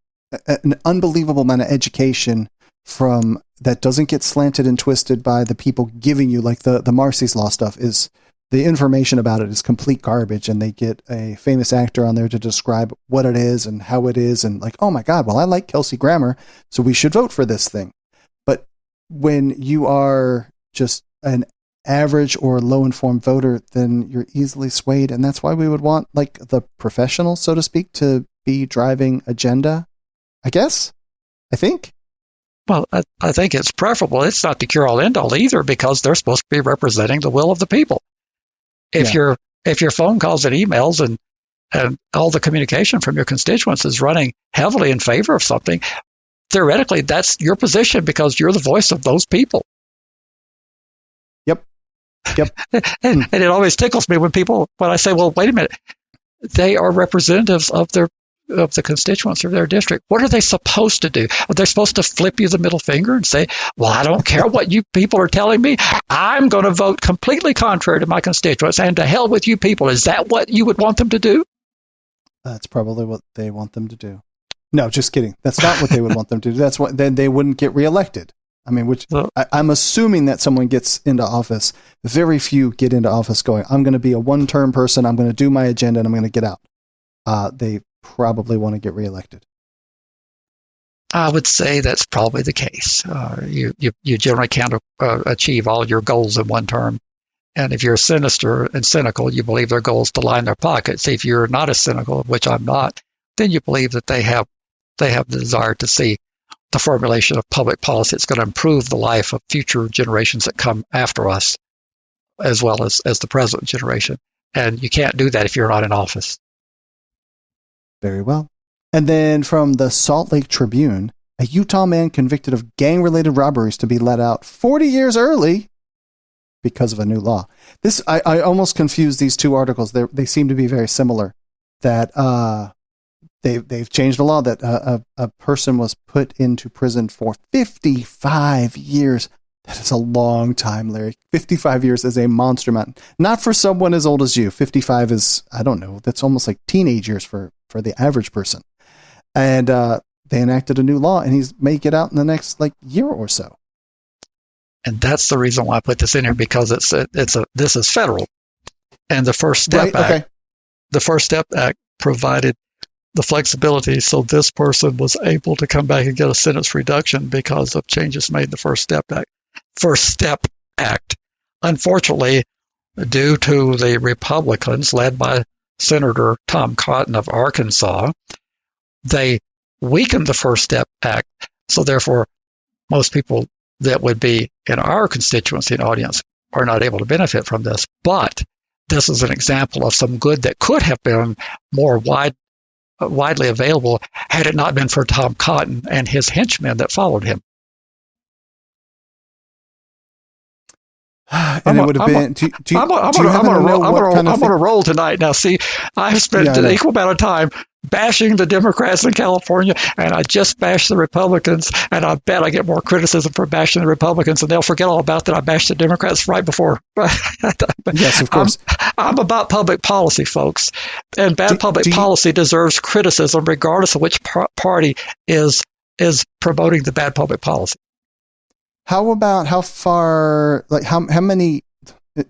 an unbelievable amount of education from that doesn't get slanted and twisted by the people giving you, like the Marsy's Law stuff is, the information about it is complete garbage, and they get a famous actor on there to describe what it is and how it is, and like, oh my God, well, I like Kelsey Grammer, so we should vote for this thing. But when you are just an average or low-informed voter, then you're easily swayed, and that's why we would want, like, the professional, so to speak, to be driving agenda, I guess? I think? Well, I think it's preferable. It's not the cure-all, end-all either, because they're supposed to be representing the will of the people. If your phone calls and emails and and all the communication from your constituents is running heavily in favor of something, theoretically, that's your position because you're the voice of those people. Yep. And it always tickles me when I say, well, wait a minute, they are representatives of the constituents of their district. What are they supposed to do? Are they supposed to flip you the middle finger and say, well, I don't care what you people are telling me. I'm going to vote completely contrary to my constituents, and to hell with you people. Is that what you would want them to do? That's probably what they want them to do. No, just kidding. That's not what they would want them to do. That's what then they wouldn't get reelected. I mean, I'm assuming that someone gets into office. Very few get into office going, I'm going to be a one-term person. I'm going to do my agenda and I'm going to get out. They probably want to get reelected. I would say that's probably the case. You generally can't achieve all your goals in one term. And if you're sinister and cynical, you believe their goal is to line their pockets. If you're not as cynical, which I'm not, then you believe that they have the desire to see the formulation of public policy that's going to improve the life of future generations that come after us, as well as the present generation. And you can't do that if you're not in office. Very well. And then from the Salt Lake Tribune, a Utah man convicted of gang-related robberies to be let out 40 years early because of a new law. This I almost confused these two articles. They seem to be very similar. That they've changed the law that a person was put into prison for 55 years. That is a long time, Larry. 55 years is a monster amount. Not for someone as old as you. 55 is, I don't know, that's almost like teenage years for the average person. And they enacted a new law, and he's may get out in the next year or so. And that's the reason why I put this in here, because this is federal, and the First Step Act. The First Step Act provided the flexibility, so this person was able to come back and get a sentence reduction because of changes made in the First Step Act. First Step Act, unfortunately, due to the Republicans led by Senator Tom Cotton of Arkansas, they weakened the First Step Act. So therefore, most people that would be in our constituency and audience are not able to benefit from this. But this is an example of some good that could have been more widely available had it not been for Tom Cotton and his henchmen that followed him. And it would have been. I'm going to roll tonight. Now, see, I've spent an equal amount of time bashing the Democrats in California, and I just bashed the Republicans, and I bet I get more criticism for bashing the Republicans, and they'll forget all about that. I bashed the Democrats right before. Yes, of course. I'm about public policy, folks, and bad public policy deserves criticism regardless of which party is promoting the bad public policy. How about how far, how many,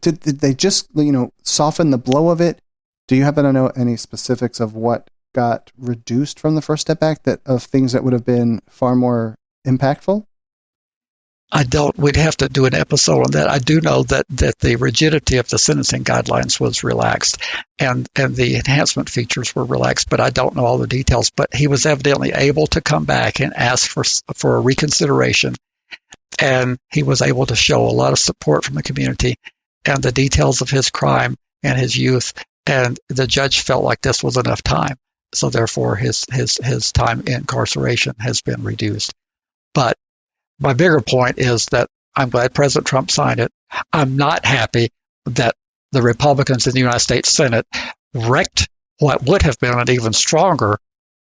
did they just, soften the blow of it? Do you happen to know any specifics of what got reduced from the First Step Act, of things that would have been far more impactful? I don't. We'd have to do an episode on that. I do know that the rigidity of the sentencing guidelines was relaxed and the enhancement features were relaxed, but I don't know all the details. But he was evidently able to come back and ask for a reconsideration. And he was able to show a lot of support from the community and the details of his crime and his youth. And the judge felt like this was enough time. So therefore, his time in incarceration has been reduced. But my bigger point is that I'm glad President Trump signed it. I'm not happy that the Republicans in the United States Senate wrecked what would have been an even stronger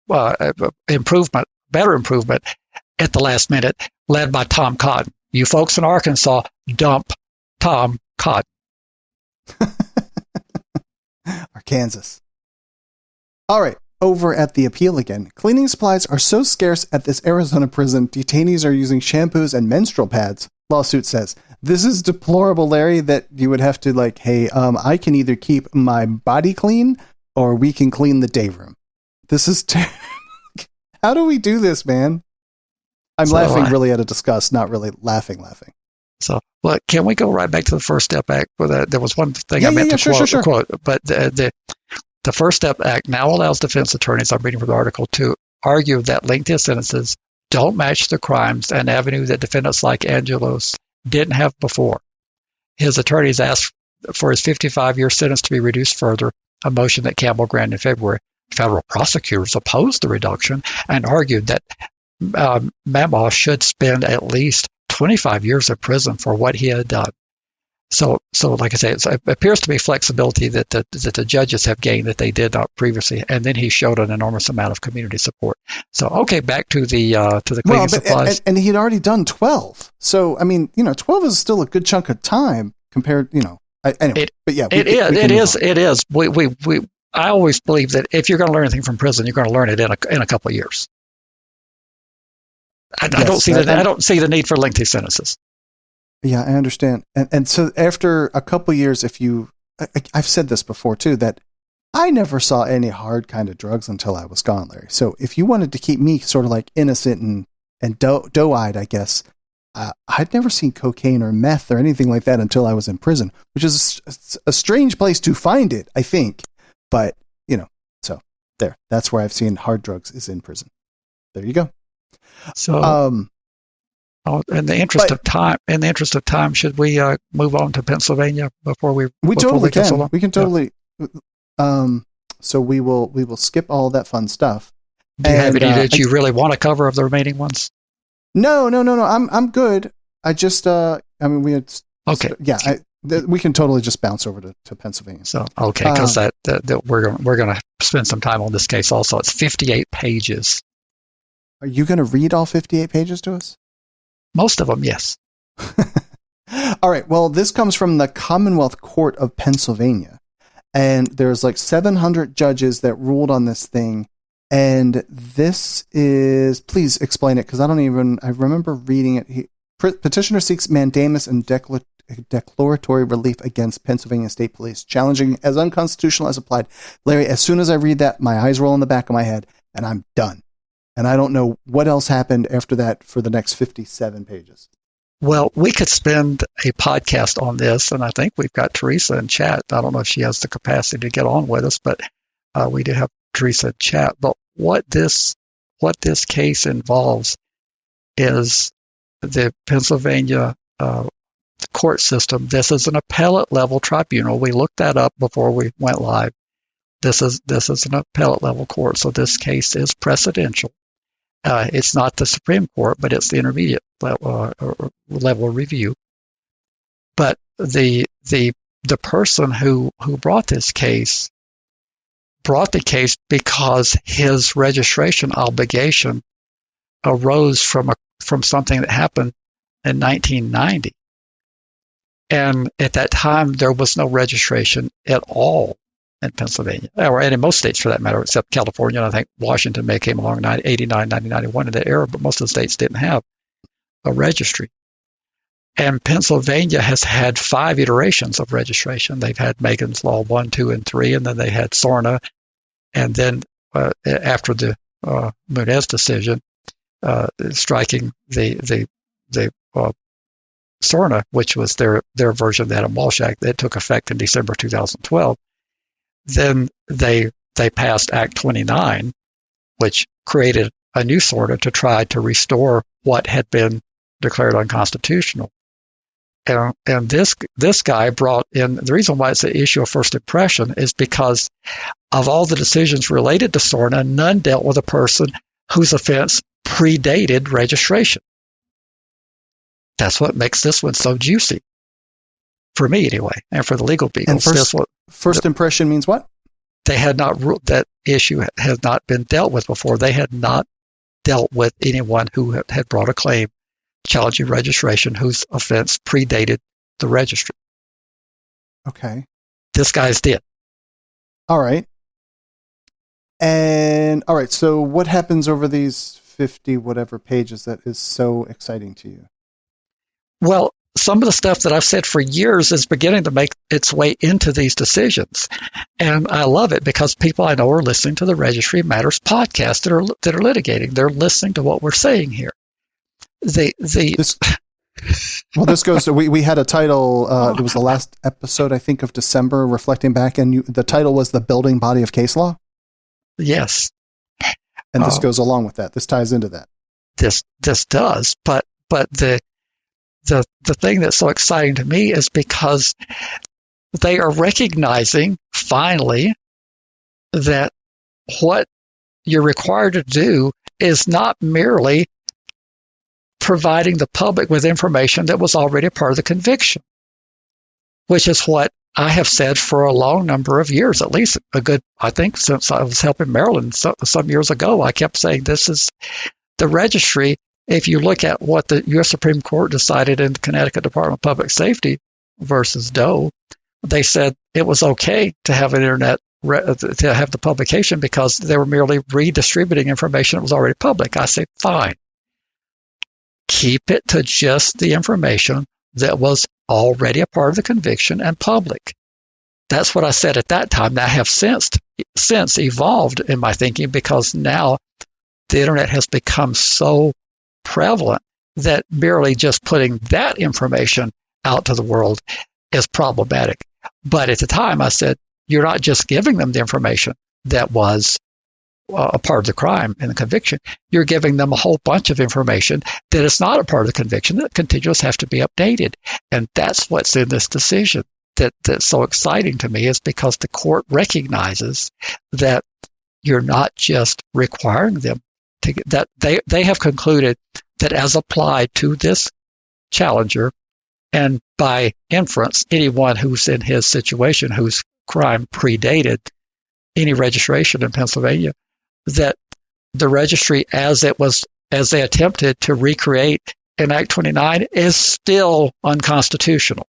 better improvement at the last minute, led by Tom Cotton. You folks in Arkansas, dump Tom Cotton. Arkansas. All right, over at the Appeal again. Cleaning supplies are so scarce at this Arizona prison, detainees are using shampoos and menstrual pads. Lawsuit says, this is deplorable, Larry, that you would have to hey, I can either keep my body clean or we can clean the day room. This is terrible. How do we do this, man? I'm laughing really out of disgust, not really laughing. So, can we go right back to the First Step Act? There was one thing I meant to quote, but the First Step Act now allows defense attorneys, I'm reading from the article, to argue that lengthy sentences don't match the crimes and avenue that defendants like Angelos didn't have before. His attorneys asked for his 55-year sentence to be reduced further, a motion that Campbell granted in February. Federal prosecutors opposed the reduction and argued that Mamaw should spend at least 25 years in prison for what he had done. So like I say, it appears to be flexibility that the judges have gained that they did not previously, and then he showed an enormous amount of community support. So okay, back to the cleaning supplies. And he had already done 12. So I mean, 12 is still a good chunk of time compared. Anyway, but yeah, it is. I always believe that if you're going to learn anything from prison, you're going to learn it in a couple of years. I don't see the need for lengthy sentences. Yeah, I understand. And so after a couple of years, I've said this before too, that I never saw any hard kind of drugs until I was gone, Larry. So if you wanted to keep me sort of like innocent and doe-eyed, I guess, I'd never seen cocaine or meth or anything like that until I was in prison, which is a strange place to find it, I think. But, so there, that's where I've seen hard drugs is in prison. There you go. So, in the interest of time, should we move on to Pennsylvania before we? We totally can. So we can totally. Yeah. So we will skip all that fun stuff. Do you have any that you really want to cover of the remaining ones? No. I'm good. I just, we had. Okay. We can totally just bounce over to Pennsylvania. So okay, because that we're going to spend some time on this case. Also, it's 58 pages. Are you going to read all 58 pages to us? Most of them, yes. All right. Well, this comes from the Commonwealth Court of Pennsylvania, and there's like 700 judges that ruled on this thing. And this is, please explain it, because I remember reading it. Petitioner seeks mandamus and declaratory relief against Pennsylvania State Police, challenging as unconstitutional as applied. Larry, as soon as I read that, my eyes roll in the back of my head, and I'm done. And I don't know what else happened after that for the next 57 pages. Well, we could spend a podcast on this, and I think we've got Teresa in chat. I don't know if she has the capacity to get on with us, but we do have Teresa in chat. But what this case involves is the Pennsylvania court system. This is an appellate level tribunal. We looked that up before we went live. This is an appellate level court, so this case is precedential. It's not the Supreme Court, but it's the intermediate level review. But the person who brought this case brought the case because his registration obligation arose from something that happened in 1990. And at that time, there was no registration at all in Pennsylvania, and in most states for that matter, except California. And I think Washington may have came along in 89, 1991 in that era, but most of the states didn't have a registry. And Pennsylvania has had 5 iterations of registration. They've had Megan's Law 1, 2, and 3, and then they had SORNA. And then after the Munez decision, striking the SORNA, which was their version of the Adam Walsh Act, that took effect in December 2012. Then they passed Act 29, which created a new SORNA to try to restore what had been declared unconstitutional. And this guy brought in, the reason why it's an issue of first impression is because of all the decisions related to SORNA, none dealt with a person whose offense predated registration. That's what makes this one so juicy. For me, anyway, and for the legal people. And first impression means what? They had not ruled, that issue had not been dealt with before. They had not dealt with anyone who had brought a claim challenging registration whose offense predated the registry. Okay. This guy's did. All right. And all right, so what happens over these 50 whatever pages that is so exciting to you? Well, some of the stuff that I've said for years is beginning to make its way into these decisions. And I love it because people I know are listening to the Registry of Matters podcast that are litigating. They're listening to what we're saying here. This goes to, we had a title, it was the last episode, I think, of December, reflecting back, and the title was The Building Body of Case Law? Yes. And this goes along with that. This ties into that. This does, but the thing that's so exciting to me is because they are recognizing, finally, that what you're required to do is not merely providing the public with information that was already a part of the conviction, which is what I have said for a long number of years, at least I think since I was helping Maryland some years ago. I kept saying this is the registry. If you look at what the U.S. Supreme Court decided in the Connecticut Department of Public Safety versus Doe, they said it was okay to have an internet, to have the publication because they were merely redistributing information that was already public. I say, fine. Keep it to just the information that was already a part of the conviction and public. That's what I said at that time. That I have since evolved in my thinking because now the internet has become so prevalent that merely just putting that information out to the world is problematic. But at the time I said, you're not just giving them the information that was a part of the crime and the conviction. You're giving them a whole bunch of information that is not a part of the conviction, that continuous have to be updated. And that's what's in this decision that's so exciting to me, is because the court recognizes that you're not just requiring them to get that. They have concluded that as applied to this challenger, and by inference, anyone who's in his situation whose crime predated any registration in Pennsylvania, that the registry as they attempted to recreate in Act 29 is still unconstitutional.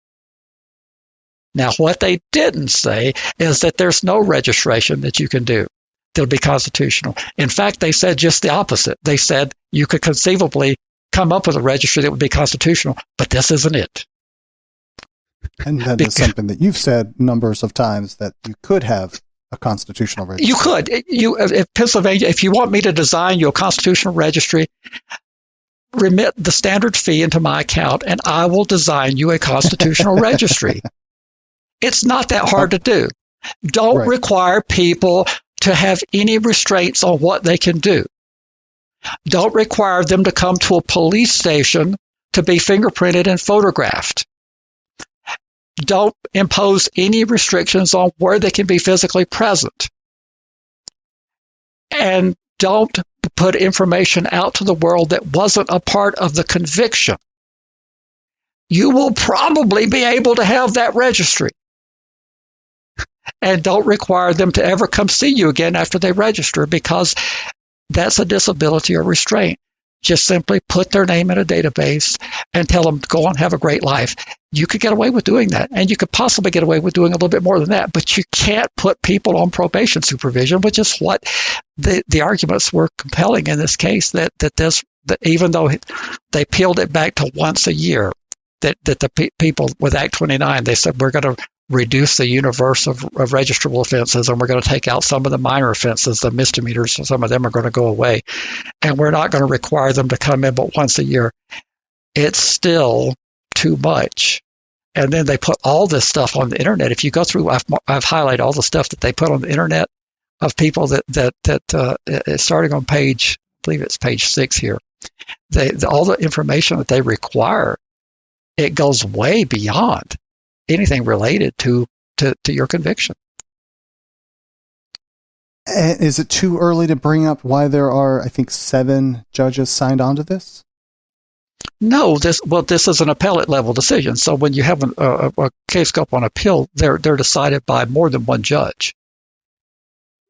Now, what they didn't say is that there's no registration that you can do that'll be constitutional. In fact, they said just the opposite. They said you could conceivably come up with a registry that would be constitutional, but this isn't it. And that is something that you've said numbers of times, that you could have a constitutional registry. You could. If Pennsylvania, if you want me to design you a constitutional registry, remit the standard fee into my account, and I will design you a constitutional registry. It's not that hard to do. Don't require people to have any restraints on what they can do. Don't require them to come to a police station to be fingerprinted and photographed. Don't impose any restrictions on where they can be physically present. And don't put information out to the world that wasn't a part of the conviction. You will probably be able to have that registry. And don't require them to ever come see you again after they register, because that's a disability or restraint. Just simply put their name in a database and tell them to go on and have a great life. You could get away with doing that, and you could possibly get away with doing a little bit more than that, but you can't put people on probation supervision, which is what the arguments were compelling in this case, that even though they peeled it back to once a year, that the people with Act 29, they said, we're going to reduce the universe of registrable offenses, and we're going to take out some of the minor offenses, the misdemeanors, some of them are going to go away, and we're not going to require them to come in but once a year. It's still too much. And then they put all this stuff on the internet. If you go through, I've highlighted all the stuff that they put on the internet of people that starting on page, I believe it's page 6 here. All the information that they require, it goes way beyond anything related to your conviction. And is it too early to bring up why there are, I think, 7 judges signed on to this? No, this is an appellate level decision. So when you have a case go up on appeal, they're decided by more than one judge.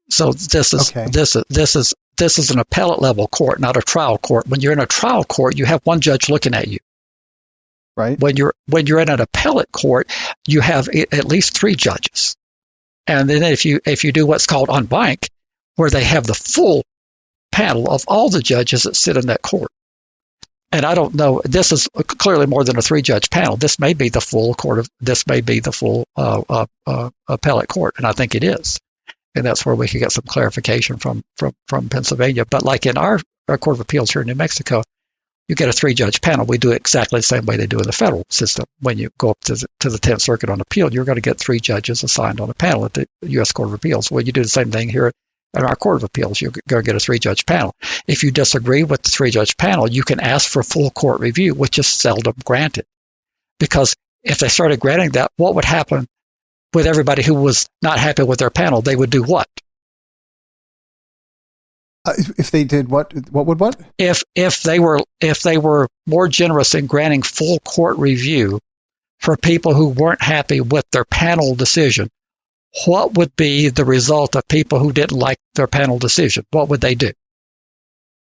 So this is an appellate level court, not a trial court. When you're in a trial court, you have one judge looking at you. Right. When you're in an appellate court, you have at least 3 judges. And then if you do what's called en banc, where they have the full panel of all the judges that sit in that court. And I don't know, this is clearly more than a 3-judge panel. This may be the full appellate court, and I think it is. And that's where we could get some clarification from Pennsylvania. But like in our Court of Appeals here in New Mexico, you get a 3-judge panel. We do it exactly the same way they do in the federal system. When you go up to the 10th Circuit on appeal, you're going to get 3 judges assigned on a panel at the U.S. Court of Appeals. Well, you do the same thing here in our Court of Appeals. You're going to get a 3-judge panel. If you disagree with the 3-judge panel, you can ask for full court review, which is seldom granted. Because if they started granting that, what would happen with everybody who was not happy with their panel? They would do what? If they did what would what? If they were more generous in granting full court review for people who weren't happy with their panel decision, what would be the result of people who didn't like their panel decision? What would they do?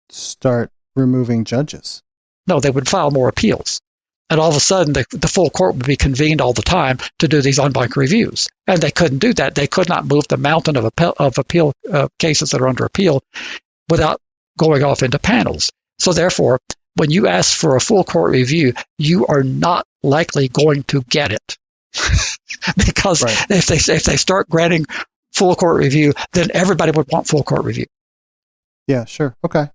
Start removing judges. No, they would file more appeals. And all of a sudden, the full court would be convened all the time to do these en banc reviews. And they couldn't do that. They could not move the mountain of appeal cases that are under appeal without going off into panels. So therefore, when you ask for a full court review, you are not likely going to get it. Because right. if they start granting full court review, then everybody would want full court review. Yeah, sure. Okay.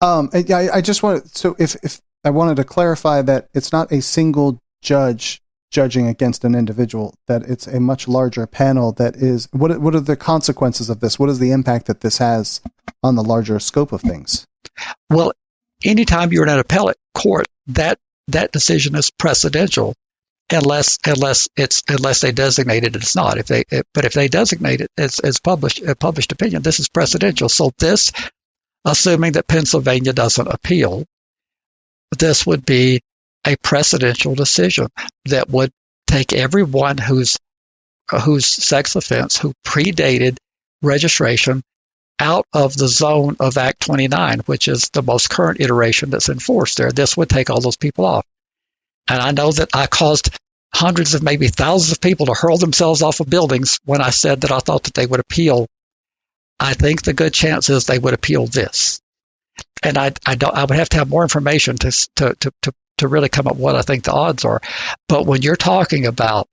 I just wanted, so if I wanted to clarify that it's not a single judge judging against an individual, that it's a much larger panel that is, what are the consequences of this? What is the impact that this has on the larger scope of things? Well, anytime you're in an appellate court, that decision is precedential unless they designate it, it's not. But if they designate it as published opinion, this is precedential. So this, assuming that Pennsylvania doesn't appeal, this would be a precedential decision that would take everyone whose sex offense who predated registration out of the zone of Act 29, which is the most current iteration that's enforced there. This would take all those people off. And I know that I caused hundreds of maybe thousands of people to hurl themselves off of buildings when I said that I thought that they would appeal. I think the good chance is they would appeal this. And I would have to have more information to really come up with what I think the odds are. But when you're talking about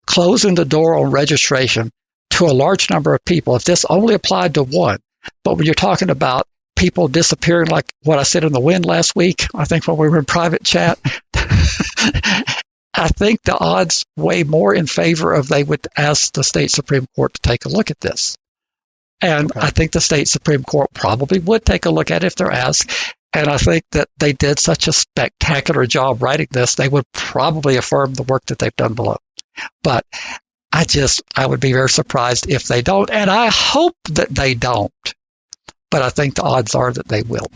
closing the door on registration to a large number of people, if this only applied to one, but when you're talking about people disappearing like what I said in the wind last week, I think when we were in private chat, I think the odds weigh more in favor of they would ask the state Supreme Court to take a look at this. And okay. I think the state Supreme Court probably would take a look at it if they're asked. And I think that they did such a spectacular job writing this, they would probably affirm the work that they've done below. But I would be very surprised if they don't. And I hope that they don't. But I think the odds are that they will.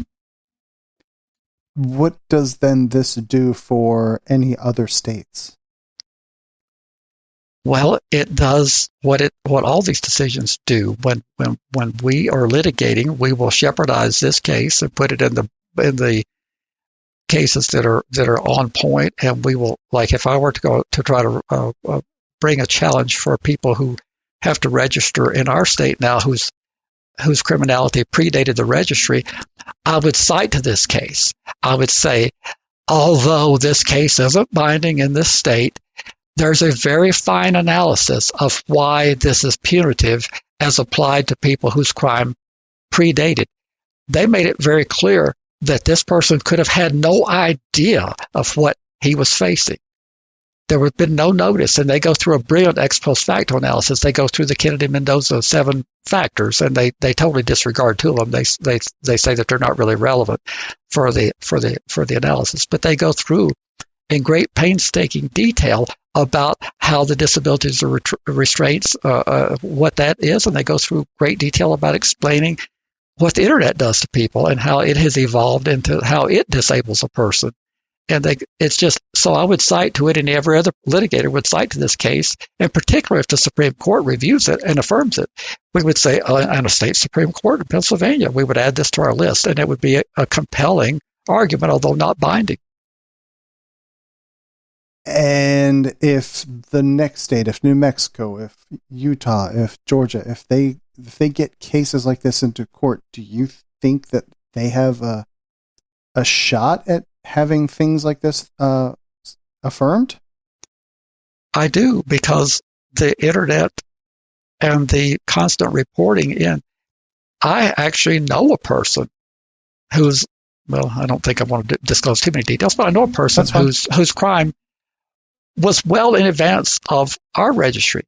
What does then this do for any other states? Well, it does what all these decisions do. When we are litigating, we will shepherdize this case and put it in the cases that are on point, and we will, like if I were to go to try to bring a challenge for people who have to register in our state now, whose criminality predated the registry, I would cite to this case. I would say, although this case isn't binding in this state, there's a very fine analysis of why this is punitive as applied to people whose crime predated. They made it very clear that this person could have had no idea of what he was facing. There would have been no notice, and they go through a brilliant ex post facto analysis. They go through the Kennedy-Mendoza 7 factors, and they totally disregard 2 of them. They say that they're not really relevant for the analysis, but they go through in great painstaking detail about how the disabilities or restraints, what that is, and they go through great detail about explaining what the internet does to people and how it has evolved into how it disables a person. And it's just, so I would cite to it, and every other litigator would cite to this case, and particularly if the Supreme Court reviews it and affirms it, we would say, on a state Supreme Court in Pennsylvania, we would add this to our list, and it would be a compelling argument, although not binding. And if the next state, if New Mexico, if Utah, if Georgia, if they get cases like this into court, do you think that they have a shot at having things like this affirmed? I do, because the internet and the constant reporting in, I actually know a person who's, well, I don't think I want to disclose too many details, but I know a person whose crime was well in advance of our registry.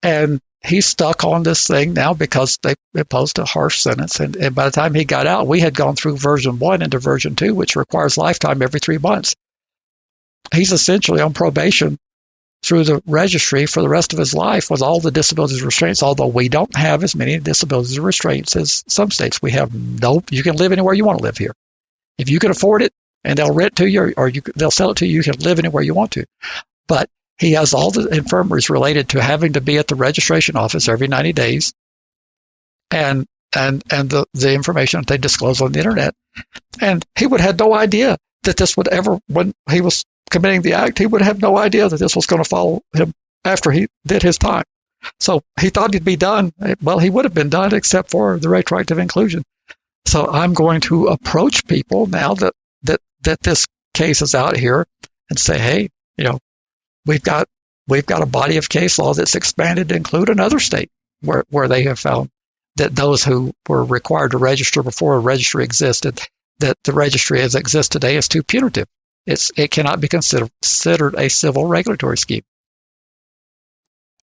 And he's stuck on this thing now because they imposed a harsh sentence. And by the time he got out, we had gone through version 1 into version 2, which requires lifetime every 3 months. He's essentially on probation through the registry for the rest of his life with all the disabilities restraints, although we don't have as many disabilities restraints as some states. We have you can live anywhere you want to live here. If you can afford it and they'll rent to you or they'll sell it to you, you can live anywhere you want to. But he has all the infirmaries related to having to be at the registration office every 90 days and the information that they disclose on the internet. And he would have no idea that this would ever, when he was committing the act, he would have no idea that this was going to follow him after he did his time. So he thought he'd be done. Well, he would have been done except for the retroactive inclusion. So I'm going to approach people now that this case is out here and say, hey, we've got a body of case law that's expanded to include another state where they have found that those who were required to register before a registry existed, that the registry as it exists today is too punitive. It cannot be considered a civil regulatory scheme.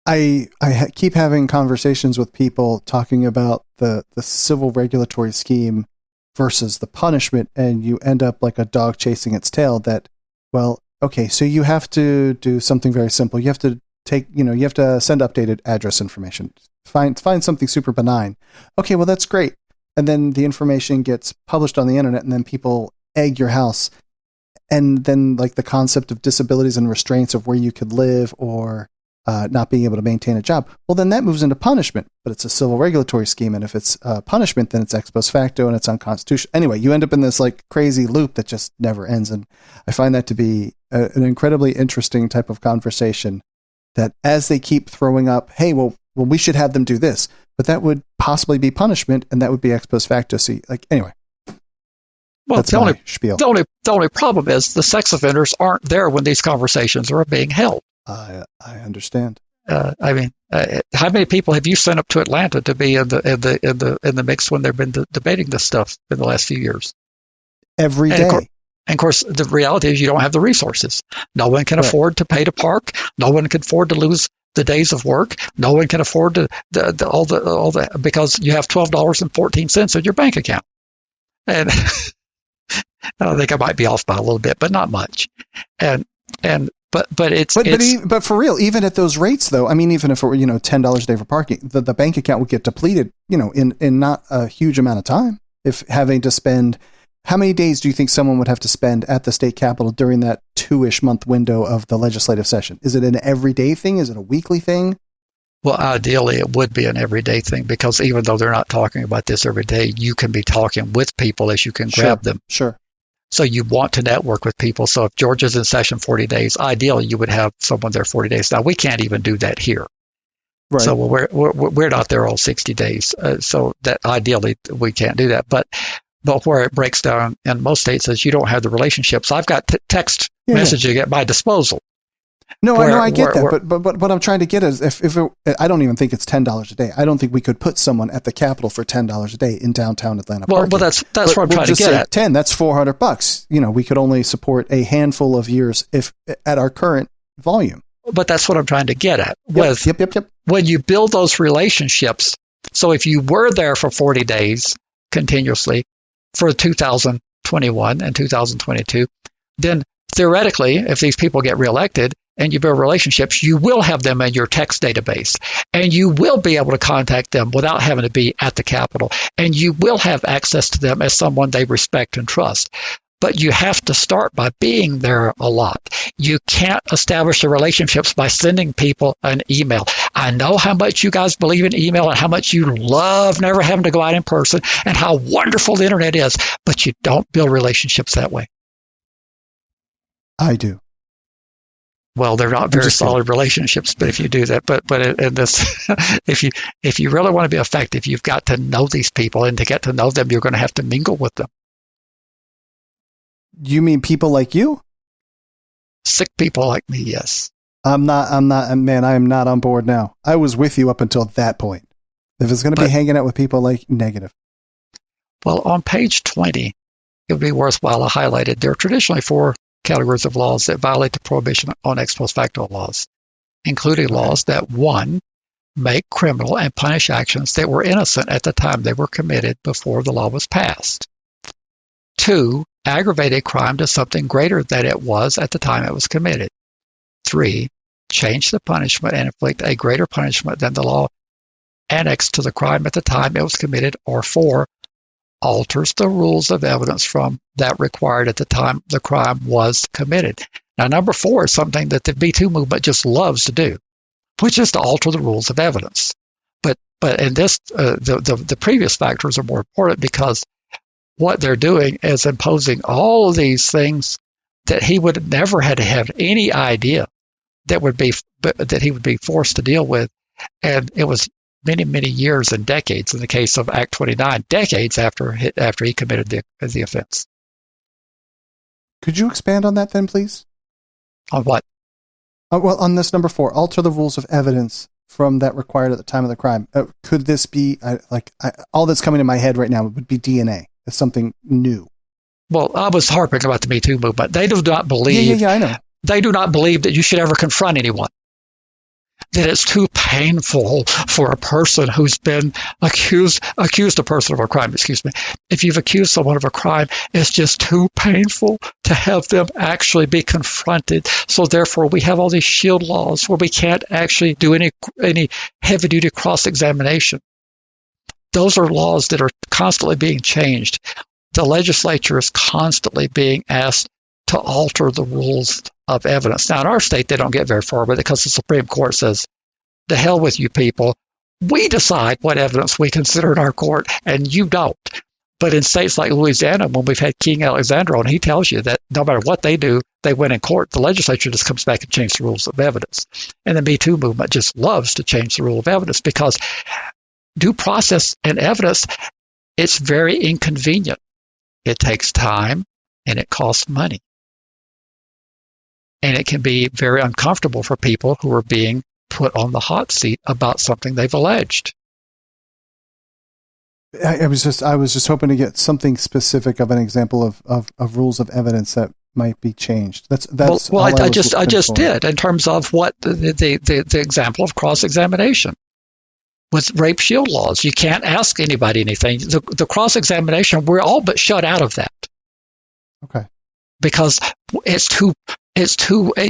I keep having conversations with people talking about the civil regulatory scheme versus the punishment, and you end up like a dog chasing its tail that, well, okay, so you have to do something very simple. You have to you have to send updated address information. Find something super benign. Okay, well, that's great. And then the information gets published on the internet, and then people egg your house. And then like the concept of disabilities and restraints of where you could live or not being able to maintain a job, well, then that moves into punishment. But it's a civil regulatory scheme, and if it's punishment, then it's ex post facto and it's unconstitutional. Anyway, you end up in this like crazy loop that just never ends. And I find that to be an incredibly interesting type of conversation that as they keep throwing up, hey, well, we should have them do this, but that would possibly be punishment, and that would be ex post facto. So, anyway. Well, that's my spiel. The only problem is the sex offenders aren't there when these conversations are being held. I understand. How many people have you sent up to Atlanta to be in the mix when they've been debating this stuff in the last few years? Every day. And of course, the reality is you don't have the resources. No one can afford to pay to park. No one can afford to lose the days of work. No one can afford to all the because you have $12.14 in your bank account. And I think I might be off by a little bit, but not much. But for real, even at those rates, though, I mean, even if it were $10 a day for parking, the bank account would get depleted, in not a huge amount of time. If having to spend, how many days do you think someone would have to spend at the state capitol during that 2-ish month window of the legislative session? Is it an everyday thing? Is it a weekly thing? Well, ideally, it would be an everyday thing, because even though they're not talking about this every day, you can be talking with people as you can grab them. Sure. So you want to network with people. So if Georgia's in session 40 days, ideally you would have someone there 40 days. Now, we can't even do that here. Right. So we're not there all 60 days. So that ideally we can't do that. But where it breaks down in most states is you don't have the relationships. I've got text messaging at my disposal. No, I get that. But what I'm trying to get is I don't even think it's $10 a day. I don't think we could put someone at the Capitol for $10 a day in downtown Atlanta. Well, that's what I'm trying to get at. 10, that's $400. We could only support a handful of years if at our current volume. But that's what I'm trying to get at. Yep. When you build those relationships, so if you were there for 40 days continuously for 2021 and 2022, then theoretically, if these people get reelected and you build relationships, you will have them in your text database, and you will be able to contact them without having to be at the Capitol, and you will have access to them as someone they respect and trust. But you have to start by being there a lot. You can't establish the relationships by sending people an email. I know how much you guys believe in email and how much you love never having to go out in person and how wonderful the internet is, but you don't build relationships that way. I do. Well, they're not very solid relationships, but if you do that, but in this, if you really want to be effective, you've got to know these people, and to get to know them, you're going to have to mingle with them. You mean people like you? Sick people like me, yes. Man, I am not on board now. I was with you up until that point. If it's going to be hanging out with people like negative. Well, on page 20, it would be worthwhile to highlight it. There are traditionally 4 categories of laws that violate the prohibition on ex post facto laws, including laws that 1, make criminal and punish actions that were innocent at the time they were committed before the law was passed. 2, aggravate a crime to something greater than it was at the time it was committed. 3, change the punishment and inflict a greater punishment than the law annexed to the crime at the time it was committed, or 4, alters the rules of evidence from that required at the time the crime was committed. Now, number 4 is something that the Me Too movement just loves to do, which is to alter the rules of evidence. But in this, the previous factors are more important, because what they're doing is imposing all of these things that he would have never had to have any idea that he would be forced to deal with. And it was many, many years and decades, in the case of Act 29, decades after he committed the offense. Could you expand on that then, please? On what? Well, on this number 4, alter the rules of evidence from that required at the time of the crime. Could this be, all that's coming to my head right now would be DNA. It's something new. Well, I was harping about the Me Too movement. They do not believe. Yeah, I know. They do not believe that you should ever confront anyone. That it's too painful for a person who's been accused a person of a crime, If you've accused someone of a crime, it's just too painful to have them actually be confronted. So therefore, we have all these shield laws where we can't actually do any heavy-duty cross-examination. Those are laws that are constantly being changed. The legislature is constantly being asked to alter the rules of evidence. Now, in our state, they don't get very far with it, because the Supreme Court says, "The hell with you people. We decide what evidence we consider in our court, and you don't." But in states like Louisiana, when we've had King Alexander on, he tells you that no matter what they do, they win in court. The legislature just comes back and changes the rules of evidence. And the Me Too movement just loves to change the rule of evidence, because due process and evidence, it's very inconvenient. It takes time, and it costs money. And it can be very uncomfortable for people who are being put on the hot seat about something they've alleged. I was just hoping to get something specific of an example of rules of evidence that might be changed. That's well I just did, in terms of what the example of cross-examination with rape shield laws. You can't ask anybody anything. The cross-examination, we're all but shut out of that. Okay. Because it's too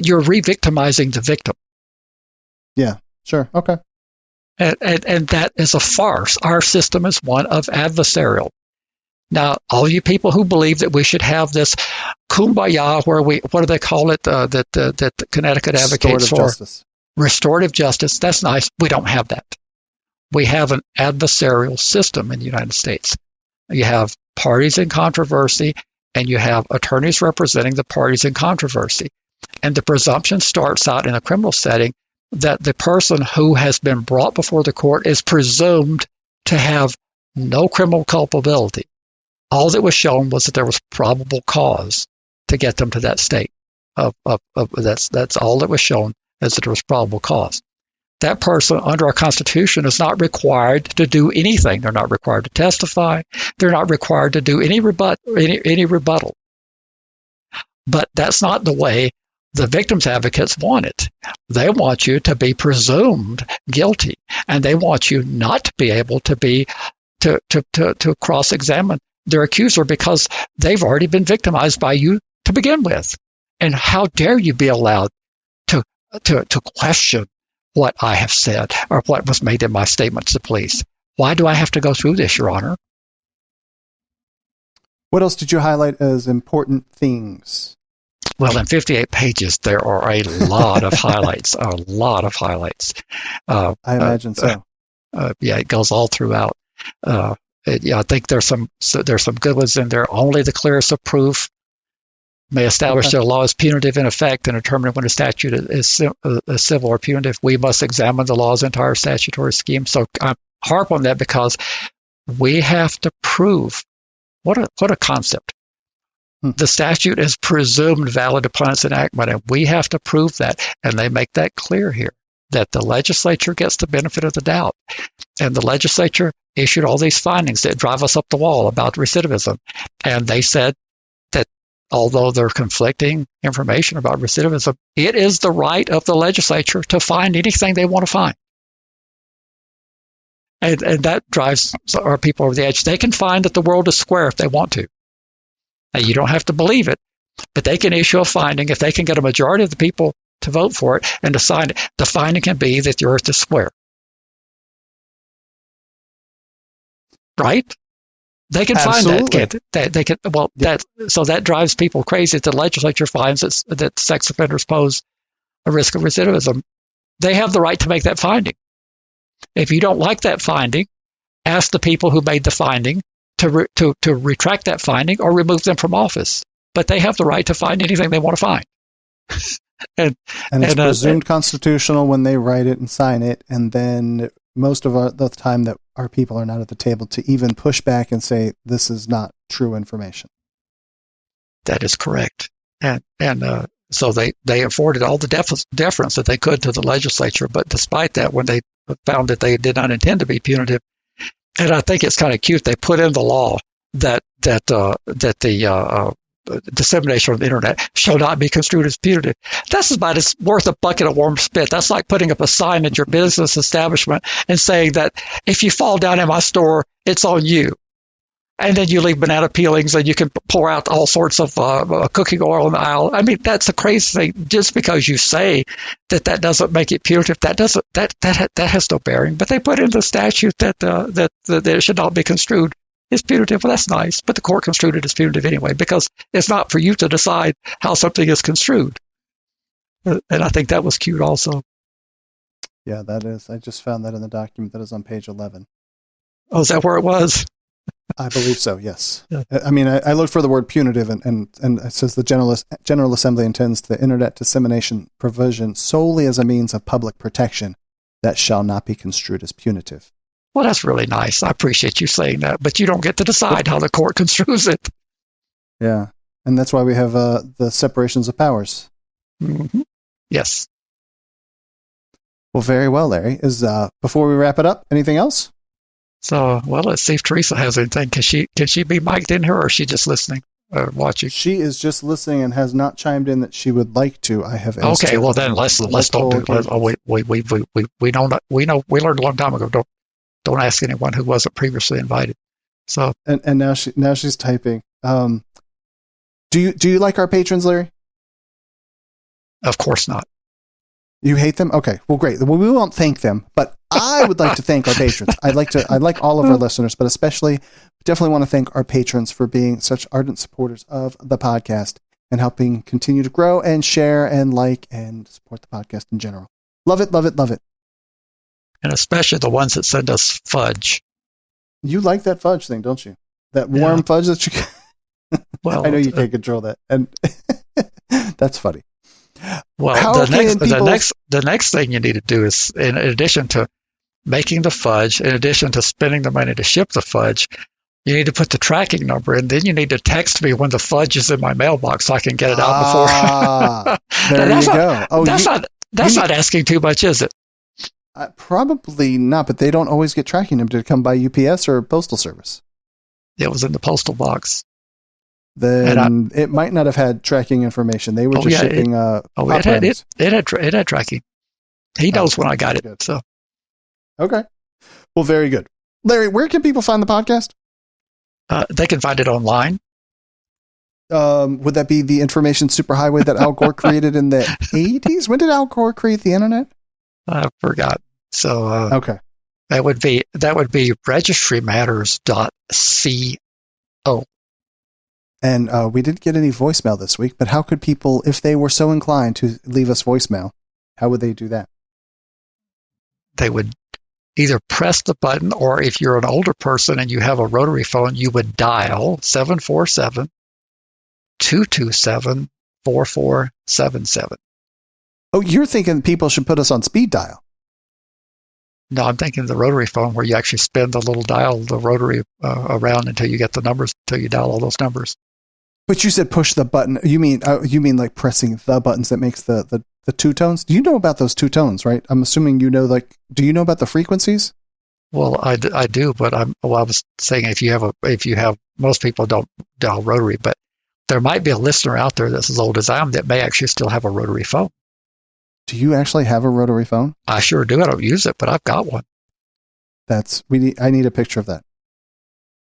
you're re-victimizing the victim. Yeah, sure. Okay. And that is a farce. Our system is one of adversarial. Now, all you people who believe that we should have this kumbaya, where what do they call it, that Connecticut advocates for? Justice. Restorative justice. That's nice. We don't have that. We have an adversarial system in the United States. You have parties in controversy, and you have attorneys representing the parties in controversy. And the presumption starts out in a criminal setting that the person who has been brought before the court is presumed to have no criminal culpability. All that was shown was that there was probable cause to get them to that state. That's all that was shown, is that there was probable cause. That person, under our Constitution, is not required to do anything. They're not required to testify. They're not required to do any rebuttal. But that's not the way the victims' advocates want it. They want you to be presumed guilty, and they want you not to be able to cross-examine their accuser, because they've already been victimized by you to begin with. And how dare you be allowed to question what I have said or what was made in my statement to the police? Why do I have to go through this, Your Honor? What else did you highlight as important things? Well, in 58 pages, there are a lot of highlights, I imagine so. Yeah, it goes all throughout. I think there's some good ones in there. Only the clearest of proof may establish that a law is punitive in effect and determine when a statute is civil or punitive. We must examine the law's entire statutory scheme. So I harp on that, because we have to prove what a concept. The statute is presumed valid upon its enactment, and we have to prove that. And they make that clear here, that the legislature gets the benefit of the doubt. And the legislature issued all these findings that drive us up the wall about recidivism. And they said that although they're conflicting information about recidivism, it is the right of the legislature to find anything they want to find. And that drives our people over the edge. They can find that the world is square if they want to. Now, you don't have to believe it, but they can issue a finding. If they can get a majority of the people to vote for it and to sign it. The finding can be that the earth is square. Right? They can Absolutely. find that. They can. Well, so that drives people crazy. If the legislature finds that sex offenders pose a risk of recidivism, they have the right to make that finding. If you don't like that finding, ask the people who made the finding to retract that finding or remove them from office. But they have the right to find anything they want to find. and it's presumed constitutional when they write it and sign it, and then most of the time that our people are not at the table to even push back and say this is not true information. That is correct. And so they afforded all the deference that they could to the legislature, but despite that, when they found that they did not intend to be punitive, and I think it's kind of cute, they put in the law that the dissemination of the internet shall not be construed as punitive. That's about as worth a bucket of warm spit. That's like putting up a sign at your business establishment and saying that if you fall down in my store, it's on you. And then you leave banana peelings and you can pour out all sorts of cooking oil in the aisle. I mean, that's the crazy thing. Just because you say that doesn't make it punitive, that has no bearing. But they put in the statute that it should not be construed as punitive. Well, that's nice, but the court construed it as punitive anyway, because it's not for you to decide how something is construed. And I think that was cute also. Yeah, that is. I just found that in the document that is on page 11. Oh, is that where it was? I believe so, yes. Yeah. I mean, I looked for the word punitive, and it says the General Assembly intends the internet dissemination provision solely as a means of public protection that shall not be construed as punitive. Well, that's really nice. I appreciate you saying that, but you don't get to decide how the court construes it. Yeah, and that's why we have the separations of powers. Mm-hmm. Yes. Well, very well, Larry. Before we wrap it up, anything else? So, well, let's see if Teresa has anything. Can she be mic'd in here, or is she just listening or watching? She is just listening and has not chimed in that she would like to. I have asked okay. her. Well, then let's don't do it. We know we learned a long time ago. Don't ask anyone who wasn't previously invited. So and now she's typing. Do you like our patrons, Larry? Of course not. You hate them? Okay. Well, great. Well, we won't thank them, but I would like to thank our patrons. I'd like all of our listeners, but definitely want to thank our patrons for being such ardent supporters of the podcast and helping continue to grow and share and like and support the podcast in general. Love it, love it, love it. And especially the ones that send us fudge. You like that fudge thing, don't you? That warm fudge that you... Well, I know you can't control that. And that's funny. Well, the next thing you need to do is, in addition to making the fudge, in addition to spending the money to ship the fudge, you need to put the tracking number in. Then you need to text me when the fudge is in my mailbox so I can get it out before. There you go. Oh, that's not asking too much, is it? Probably not, but they don't always get tracking number. Did it come by UPS or Postal Service? It was in the postal box. Then it might not have had tracking information. They were just shipping. It had tracking. He knows when I got it. Good. So, okay. Well, very good, Larry. Where can people find the podcast? They can find it online. Would that be the information superhighway that Al Gore created in the 80s? When did Al Gore create the internet? I forgot. So okay, that would be registrymatters.co. And we didn't get any voicemail this week, but how could people, if they were so inclined to leave us voicemail, how would they do that? They would either press the button, or if you're an older person and you have a rotary phone, you would dial 747-227-4477. Oh, you're thinking people should put us on speed dial. No, I'm thinking the rotary phone where you actually spin the little dial, the rotary around until you get the numbers, until you dial all those numbers. But you said push the button. You mean like pressing the buttons that makes the two tones? Do you know about those two tones, right? I'm assuming you know, do you know about the frequencies? Well, I do, but I was saying if you have, most people don't dial rotary, but there might be a listener out there that's as old as I am that may actually still have a rotary phone. Do you actually have a rotary phone? I sure do. I don't use it, but I've got one. I need a picture of that.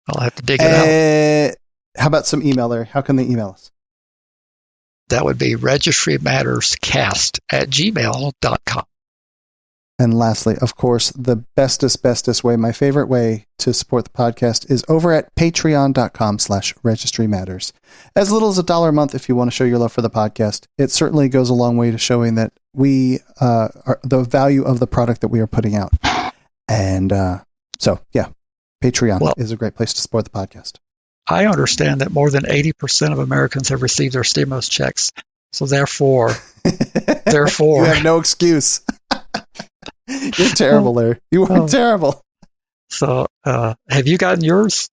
I'll have to dig it out. How about some email, Larry? How can they email us? That would be registrymatterscast@gmail.com. And lastly, of course, the bestest way, my favorite way to support the podcast is over at patreon.com/registrymatters. As little as $1 a month if you want to show your love for the podcast. It certainly goes a long way to showing that we are the value of the product that we are putting out. And so, yeah, Patreon is a great place to support the podcast. I understand that more than 80% of Americans have received their stimulus checks. So therefore, you have no excuse. You're terrible, Larry. You are terrible. So, have you gotten yours?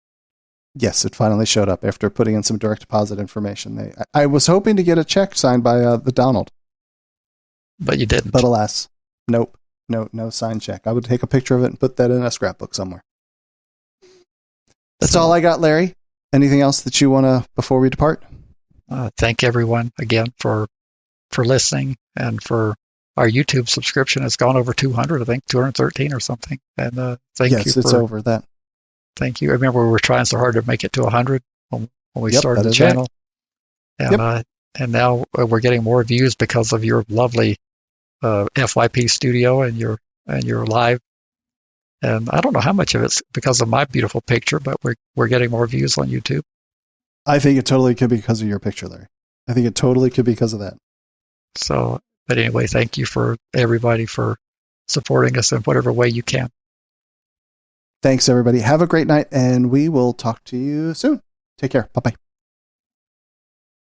Yes, it finally showed up after putting in some direct deposit information. I was hoping to get a check signed by the Donald. But you didn't. But alas, nope. No signed check. I would take a picture of it and put that in a scrapbook somewhere. That's all I got, Larry. Anything else that you want to, before we depart? Thank everyone again for listening, and for our YouTube subscription has gone over 200, I think 213 or something. And thank you. Yes, it's over that. Thank you. I remember we were trying so hard to make it to 100 when we started the channel. Right. And now we're getting more views because of your lovely FYP studio and your live. And I don't know how much of it's because of my beautiful picture, but we're getting more views on YouTube. I think it totally could be because of your picture, Larry. I think it totally could be because of that. So, but anyway, thank you for everybody for supporting us in whatever way you can. Thanks, everybody. Have a great night, and we will talk to you soon. Take care. Bye-bye.